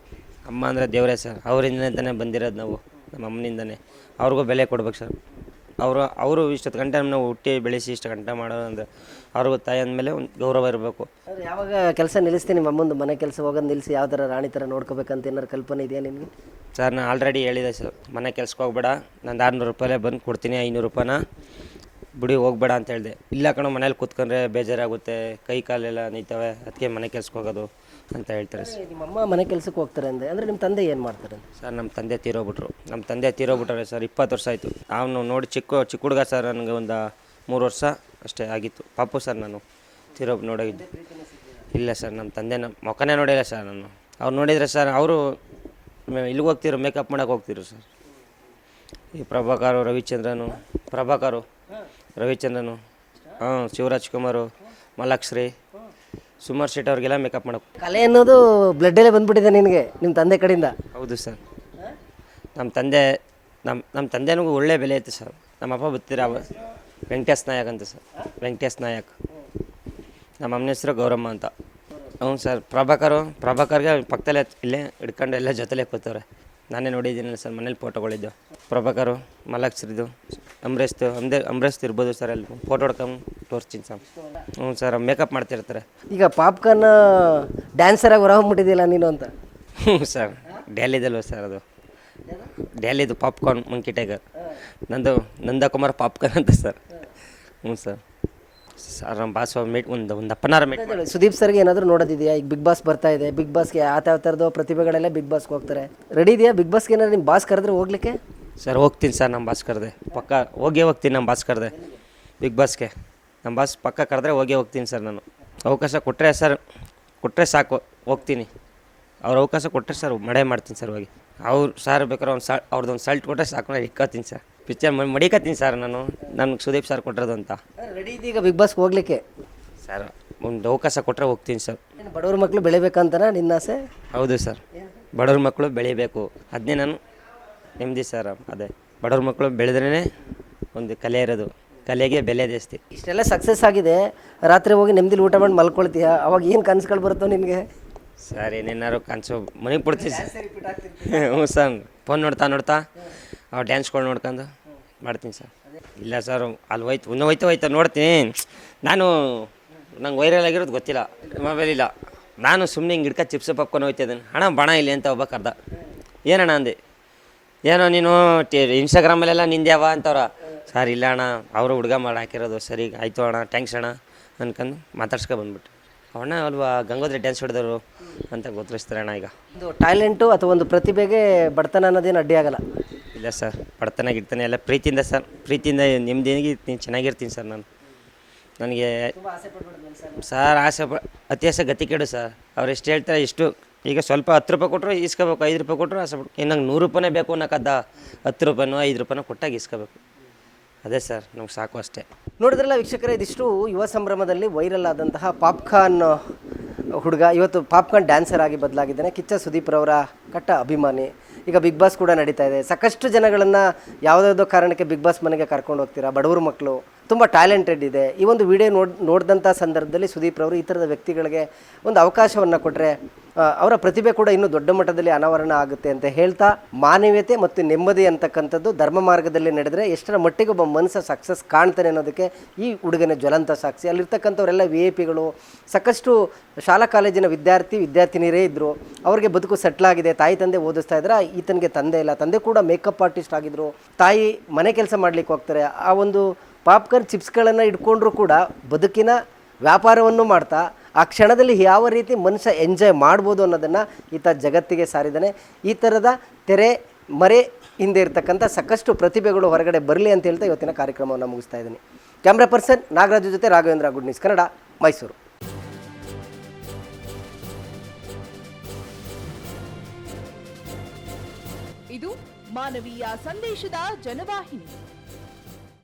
ಅಮ್ಮ ಅಂದರೆ ದೇವರೇ ಸರ್. ಅವರಿಂದನೇ ಬಂದಿರೋದು ನಾವು, ನಮ್ಮ ಅಮ್ಮನಿಂದನೇ. ಅವ್ರಿಗೂ ಬೆಲೆ ಕೊಡ್ಬೇಕು ಸರ್. ಅವರು ಇಷ್ಟೊತ್ತು ಗಂಟೆ ನಾವು ಹುಟ್ಟಿ ಬೆಳೆಸಿ ಇಷ್ಟು ಗಂಟೆ ಮಾಡೋದು ಅಂದರೆ ಅವ್ರಿಗೂ ತಾಯಿ ಅಂದಮೇಲೆ ಒಂದು ಗೌರವ ಇರಬೇಕು. ಯಾವಾಗ ಕೆಲಸ ನಿಲ್ಲಿಸ್ತೀನಿ ನಿಮ್ಮ ಅಮ್ಮಂದು ಮನೆ ಕೆಲಸ ಹೋಗೋದು ನಿಲ್ಲಿಸಿ ಯಾವ ಥರ ರಾಣಿ ಥರ ನೋಡ್ಕೋಬೇಕಂತ ಏನಾರು ಕಲ್ಪನೆ ಇದೆಯಾ ನಿನಗೆ? ಸರ್ ನಾನು ಆಲ್ರೆಡಿ ಹೇಳಿದೆ ಸರ್, ಮನೆ ಕೆಲ್ಸಕ್ಕೆ ಹೋಗ್ಬೇಡ, ನಾನು 600 ರೂಪಾಯಲ್ಲೇ ಬಂದು ಕೊಡ್ತೀನಿ, 500 ರೂಪಾಯಿನ ಬಿಡಿ ಹೋಗ್ಬೇಡ ಅಂತ ಹೇಳಿದೆ. ಇಲ್ಲ ಕಣೋ ಮನೇಲಿ ಕೂತ್ಕೊಂಡ್ರೆ ಬೇಜಾರಾಗುತ್ತೆ, ಕೈ ಕಾಲೆಲ್ಲ ನೀತವೆ, ಅದಕ್ಕೆ ಮನೆ ಕೆಲ್ಸಕ್ಕೆ ಹೋಗೋದು ಅಂತ ಹೇಳ್ತಾರೆ ಸರ್. ನಿಮ್ಮಮ್ಮ ಮನೆ ಕೆಲಸಕ್ಕೆ ಹೋಗ್ತಾರೆ ಅಂದರೆ ನಿಮ್ಮ ತಂದೆ ಏನು ಮಾಡ್ತಾರೆ? ಸರ್ ನಮ್ಮ ತಂದೆ ತೀರೋಗ್ಬಿಟ್ರೆ ಸರ್. 20 ವರ್ಷ ಆಯಿತು. ಅವನು ನೋಡಿ ಚಿಕ್ಕ ಹುಡುಗ ಸರ್. ನನಗೆ ಒಂದು 3 ವರ್ಷ ಅಷ್ಟೇ ಆಗಿತ್ತು. ಪಾಪು ಸರ್ ನಾನು ನೋಡೋಗಿದ್ದೆ. ಇಲ್ಲ ಸರ್, ನಮ್ಮ ತಂದೆ ಮುಖನೇ ನೋಡಿಲ್ಲ ಸರ್ ನಾನು. ಅವ್ರು ನೋಡಿದರೆ ಸರ್ ಅವರು ಇಲ್ಲಿಗೆ ಹೋಗ್ತಿರು, ಮೇಕಪ್ ಮಾಡೋಕೆ ಹೋಗ್ತಿರು ಸರ್. ಈ ರವಿಚಂದ್ರನು ಶಿವರಾಜ್ ಕುಮಾರು, ಮಲಾಕ್ಷರಿ, ಸುಮಾರು ಶೆಟ್ ಅವ್ರಿಗೆಲ್ಲ ಮೇಕಪ್ ಮಾಡೋಕೆ. ಕಲೆ ಅನ್ನೋದು ಬ್ಲಡ್ಡಲ್ಲೇ ಬಂದ್ಬಿಟ್ಟಿದೆ ನಿನಗೆ ನಿಮ್ಮ ತಂದೆ ಕಡೆಯಿಂದ? ಹೌದು ಸರ್. ನಮ್ಮ ತಂದೆನಿಗೂ ಒಳ್ಳೆ ಬೆಲೆ ಐತೆ ಸರ್. ನಮ್ಮಪ್ಪ ಗೊತ್ತಿರ ವೆಂಕಟೇಶ್ ನಾಯಕ್ ಅಂತ ಸರ್. ನಮ್ಮ ಅಮ್ಮನ ಹೆಸರು ಗೌರಮ್ಮ ಅಂತ. ಹ್ಞೂ ಸರ್. ಪ್ರಭಾಕರ್ಗೆ ಪಕ್ಕದಲ್ಲೇ ಇಲ್ಲೇ ಹಿಡ್ಕೊಂಡು ಎಲ್ಲ ಜೊತೆಲೇ ಕೂತವ್ರೆ. ನಾನೇ ನೋಡಿದ್ದೀನಲ್ಲ ಸರ್, ಮನೇಲಿ ಫೋಟೋಗಳಿದ್ದು. ಪ್ರಭಾಕರು, ಮಲಾಕ್ಷರಿದು, ಅಂಬರೀಷ್ದು ಇರ್ಬೋದು ಸರ್. ಅಲ್ಲಿ ಫೋಟೋ ಹೊಡ್ಕೊಂಡು ತೋರಿಸ್ತೀನಿ ಸರ್. ಹ್ಞೂ ಸರ್, ಮೇಕಪ್ ಮಾಡ್ತಿರ್ತಾರೆ. ಈಗ ಪಾಪ್ಕಾರ್ನ್ ಡ್ಯಾನ್ಸರಾಗಿ ಹೊರಹೊಮ್ಬಿಟ್ಟಿದೆಯಲ್ಲ ನೀನು ಅಂತ? ಹ್ಞೂ ಸರ್, ಡೆಲ್ಲಿದಲ್ವ ಸರ್ ಅದು? ಡೆಲ್ಲಿದು popcorn monkey tiger. Nandakumar popcorn ಅಂತ ಸರ್. ಹ್ಞೂ ಸರ್. ನಮ್ಮ ಬಾಸ್ ಒಂದು ಅಪ್ಪನಾರ ಮೀಟ್. ಸುದೀಪ್ ಸರ್ಗೆ ಏನಾದರೂ ನೋಡೋದಿದೆಯಾ? ಈಗ ಬಿಗ್ ಬಾಸ್ ಬರ್ತಾ ಇದೆ, ಬಿಗ್ ಬಾಸ್ಗೆ ಯಾವ ಥರದ್ದು ಪ್ರತಿಭೆಗಳೆಲ್ಲ ಬಿಗ್ ಬಾಸ್ಗೆ ಹೋಗ್ತಾರೆ. ರೆಡಿ ಇದೆಯಾ ಬಿಗ್ ಬಾಸ್ಗೆ? ಏನಾದ್ರು ನಿಮ್ಮ ಬಾಸ್ ಕರೆದ್ರೆ ಹೋಗ್ಲಿಕ್ಕೆ? ಸರ್ ಹೋಗ್ತೀನಿ ಸರ್. ನಮ್ಮ ಬಾಸ್ ಕರೆದೆ ಪಕ್ಕ ಹೋಗ್ತೀನಿ. ನಮ್ಮ ಬಾಸ್ ಕರೆದೆ ಬಿಗ್ ಬಾಸ್ಗೆ. ನಮ್ಮ ಬಾಸ್ ಪಕ್ಕ ಕರೆದ್ರೆ ಹೋಗ್ತೀನಿ ಸರ್. ನಾನು ಅವಕಾಶ ಕೊಟ್ಟರೆ ಸಾಕು ಹೋಗ್ತೀನಿ. ಅವ್ರು ಅವಕಾಶ ಕೊಟ್ಟರೆ ಸರ್ ಮಾಡ್ತೀನಿ ಸರ್ ಹೋಗಿ. ಅವ್ರು ಸಾರ್ ಬೇಕಾದ್ರೆ ಅವ್ರದ್ದೊಂದು ಸಲ್ಟ್ ಕೊಟ್ಟರೆ ಸಾಕು, ನಾನು ಇಕ್ಕೋತೀನಿ ಸರ್. ಪಿಕ್ಚರ್ ಮಡಿಕತ್ತೀನಿ ಸರ್ ನಾನು. ನನಗೆ ಸುದೀಪ್ ಸರ್ ಕೊಟ್ಟಿರೋದು ಅಂತ. ರೆಡಿ ಇದೀಗ ಬಿಗ್ ಬಾಸ್ಗೆ ಹೋಗ್ಲಿಕ್ಕೆ? ಸರ್ ಒಂದು ಅವಕಾಶ ಕೊಟ್ಟರೆ ಹೋಗ್ತೀನಿ ಸರ್. ಬಡವ್ರ ಮಕ್ಕಳು ಬೆಳಿಬೇಕಂತಾನ ನಿನ್ನ ಆಸೆ? ಹೌದು ಸರ್, ಬಡವ್ರ ಮಕ್ಕಳು ಬೆಳಿಬೇಕು, ಅದನ್ನೇ ನಾನು ನೆಮ್ಮದಿ ಸರ್. ಅದೇ ಬಡವ್ರ ಮಕ್ಕಳು ಬೆಳೆದ್ರೇ ಒಂದು ಕಲೆ ಇರೋದು. ಕಲೆಗೆ ಬೆಲೆ ಜಾಸ್ತಿ. ಇಷ್ಟೆಲ್ಲ ಸಕ್ಸಸ್ ಆಗಿದೆ, ರಾತ್ರಿ ಹೋಗಿ ನೆಮ್ಮದಿಲಿ ಊಟ ಮಾಡಿ ಮಲ್ಕೊಳ್ತೀಯ, ಅವಾಗ ಏನು ಕನಸುಗಳು ಬರುತ್ತೋ ನಿನಗೆ? ಸರ್ ಏನೇನಾರು ಕನಸು ಮನೆಗೆ ಬಿಡ್ತೀವಿ ಸರ್. ಹ್ಞೂ ಸರ್, ಫೋನ್ ನೋಡ್ತಾ ಅವ್ರು ಡ್ಯಾನ್ಸ್ಗಳು ನೋಡ್ಕೊಂಡು ಮಾಡ್ತೀನಿ ಸರ್. ಇಲ್ಲ ಸರ್, ಅಲ್ಲಿ ಹೋಯ್ತು ನೋಡ್ತೀನಿ. ನಂಗೆ ವೈರಲ್ ಆಗಿರೋದು ಗೊತ್ತಿಲ್ಲ, ಮೊಬೈಲ್ ಇಲ್ಲ. ನಾನು ಸುಮ್ಮನೆ ಹಿಂಗೆ ಹಿಡ್ಕ ಚಿಪ್ಸ್ ಪಪ್ಕೊಂಡು ಹೋಯ್ತಿದ್ದೇನೆ. ಅಣ್ಣ ಬಣ ಇಲ್ಲಿ ಅಂತ ಒಬ್ಬ ಕರ್ದ. ಏನಣ್ಣ ಅಂದೆ. ಏನೋ ನೀನು ಇನ್ಸ್ಟಾಗ್ರಾಮಲ್ಲೆಲ್ಲ ನಿಂದ್ಯಾವ ಅಂತವ್ರ. ಸರ್ ಇಲ್ಲ ಅಣ್ಣ, ಅವರು ಹುಡುಗ ಮಾಡಿ ಹಾಕಿರೋದು. ಸರಿ ಆಯಿತು ಅಣ್ಣ, ಥ್ಯಾಂಕ್ಸ್ ಅಣ್ಣ ಅನ್ಕೊಂಡು ಮಾತಾಡ್ಸ್ಕೊಬಂದ್ಬಿಟ್ಟು, ಅವಣ್ಣ ಅಲ್ವಾ ಗಂಗೋತ್ರಿ ಡ್ಯಾನ್ಸ್ ಹೊಡೆದವರು ಅಂತ ಗೊತ್ತಿಸ್ತಾರೆ ಅಣ್ಣ. ಈಗ ಒಂದು ಟ್ಯಾಲೆಂಟು ಅಥವಾ ಒಂದು ಪ್ರತಿಭೆಗೆ ಬಡತನ ಅನ್ನೋದೇನು ಅಡ್ಡಿ ಆಗಲ್ಲ. ಇಲ್ಲ ಸರ್, ಬಡತನ ಗಿಡ್ತಾನೆ ಎಲ್ಲ ಪ್ರೀತಿಯಿಂದ ಸರ್, ಪ್ರೀತಿಯಿಂದ ನೆಮ್ಮದಿಯಾಗಿ ಚೆನ್ನಾಗಿರ್ತೀನಿ ಸರ್. ನನಗೆ ಸರ್ ಅತಿ ಆಸೆ ಗತಿ ಕೆಡು ಸರ್. ಅವ್ರು ಎಷ್ಟು ಹೇಳ್ತಾರೆ ಇಷ್ಟು. ಈಗ ಸ್ವಲ್ಪ 10 ರೂಪಾಯಿ ಕೊಟ್ಟರು ಇಸ್ಕೋಬೇಕು, 5 ರೂಪಾಯಿ ಕೊಟ್ಟರು ಆಸೆ ಬಿಟ್ಟು. ಇನ್ನು ನಂಗೆ 100 ರೂಪಾಯಿನೇ ಬೇಕು ಅನ್ನೋಕ್ಕದ್ದ 10 ರೂಪಾಯಿನೋ 5 ರೂಪಾಯಿನೋ ಕೊಟ್ಟಾಗ ಇಸ್ಕೋಬೇಕು. ಅದೇ ಸರ್, ನಮ್ಗೆ ಸಾಕು ಅಷ್ಟೇ. ನೋಡಿದ್ರಲ್ಲ ವೀಕ್ಷಕರೇ, ಇದಿಷ್ಟು ಯುವ ಸಂಭ್ರಮದಲ್ಲಿ ವೈರಲ್ ಆದಂತಹ ಪಾಪ್ಕಾರ್ನ್ ಹುಡುಗ ಇವತ್ತು ಪಾಪ್ಕಾರ್ನ್ ಡ್ಯಾನ್ಸರ್ ಆಗಿ ಬದಲಾಗಿದ್ದಾನೆ. ಕಿಚ್ಚ ಸುದೀಪ್ ರವರ ಕಟ್ಟ ಅಭಿಮಾನಿ. ಈಗ ಬಿಗ್ ಬಾಸ್ ಕೂಡ ನಡೀತಾ ಇದೆ. ಸಾಕಷ್ಟು ಜನಗಳನ್ನು ಯಾವುದಾವುದೋ ಕಾರಣಕ್ಕೆ ಬಿಗ್ ಬಾಸ್ ಮನೆಗೆ ಕರ್ಕೊಂಡು ಹೋಗ್ತೀರಾ. ಬಡವರು ಮಕ್ಕಳು, ತುಂಬ ಟ್ಯಾಲೆಂಟೆಡ್ ಇದೆ. ಈ ಒಂದು ವಿಡಿಯೋ ನೋಡಿದಂಥ ಸಂದರ್ಭದಲ್ಲಿ ಸುದೀಪ್ ರವರು ಈ ಥರದ ವ್ಯಕ್ತಿಗಳಿಗೆ ಒಂದು ಅವಕಾಶವನ್ನು ಕೊಟ್ಟರೆ ಅವರ ಪ್ರತಿಭೆ ಕೂಡ ಇನ್ನೂ ದೊಡ್ಡ ಮಟ್ಟದಲ್ಲಿ ಅನಾವರಣ ಆಗುತ್ತೆ ಅಂತ ಹೇಳ್ತಾ, ಮಾನವೀಯತೆ ಮತ್ತು ನೆಮ್ಮದಿ ಅಂತಕ್ಕಂಥದ್ದು ಧರ್ಮ ಮಾರ್ಗದಲ್ಲಿ ನಡೆದರೆ ಎಷ್ಟರ ಮಟ್ಟಿಗೆ ಒಬ್ಬ ಮನುಷ್ಯ ಸಕ್ಸಸ್ ಕಾಣ್ತಾನೆ ಅನ್ನೋದಕ್ಕೆ ಈ ಹುಡುಗನ ಜ್ವಲಂತ ಸಾಕ್ಷಿ. ಅಲ್ಲಿರ್ತಕ್ಕಂಥವರೆಲ್ಲ VIP ಗಳು, ಸಾಕಷ್ಟು ಶಾಲಾ ಕಾಲೇಜಿನ ವಿದ್ಯಾರ್ಥಿನಿಯರೇ ಇದ್ದರು. ಅವ್ರಿಗೆ ಬದುಕು ಸೆಟ್ಲಾಗಿದೆ, ತಾಯಿ ತಂದೆ ಓದಿಸ್ತಾ ಇದ್ರೆ. ಈತನಿಗೆ ತಂದೆ ಇಲ್ಲ, ತಂದೆ ಕೂಡ ಮೇಕಪ್ ಆರ್ಟಿಸ್ಟ್ ಆಗಿದ್ದರು. ತಾಯಿ ಮನೆ ಕೆಲಸ ಮಾಡಲಿಕ್ಕೆ ಹೋಗ್ತಾರೆ. ಆ ಒಂದು ಪಾಪ್ಕಾರ್ನ್ ಚಿಪ್ಸ್ಗಳನ್ನು ಇಟ್ಕೊಂಡ್ರೂ ಕೂಡ ಬದುಕಿನ ವ್ಯಾಪಾರವನ್ನು ಮಾಡ್ತಾ ಆ ಕ್ಷಣದಲ್ಲಿ ಯಾವ ರೀತಿ ಮನುಷ್ಯ ಎಂಜಾಯ್ ಮಾಡ್ಬೋದು ಅನ್ನೋದನ್ನು ಈತ ಜಗತ್ತಿಗೆ ಸಾರಿದ್ದಾನೆ. ಈ ಥರದ ತೆರೆ ಮರೆ ಹಿಂದೆ ಇರ್ತಕ್ಕಂಥ ಸಾಕಷ್ಟು ಪ್ರತಿಭೆಗಳು ಹೊರಗಡೆ ಬರಲಿ ಅಂತ ಹೇಳ್ತಾ ಇವತ್ತಿನ ಕಾರ್ಯಕ್ರಮವನ್ನು ಮುಗಿಸ್ತಾ ಇದ್ದೀನಿ. ಕ್ಯಾಮ್ರಾ ಪರ್ಸನ್ ನಾಗರಾಜು ಜೊತೆ ರಾಘವೇಂದ್ರ, ಗುಡ್ ನ್ಯೂಸ್ ಕನ್ನಡ, ಮೈಸೂರು. ಇದು ಮಾನವೀಯ ಸಂದೇಶದ ಜನವಾಹಿನಿ.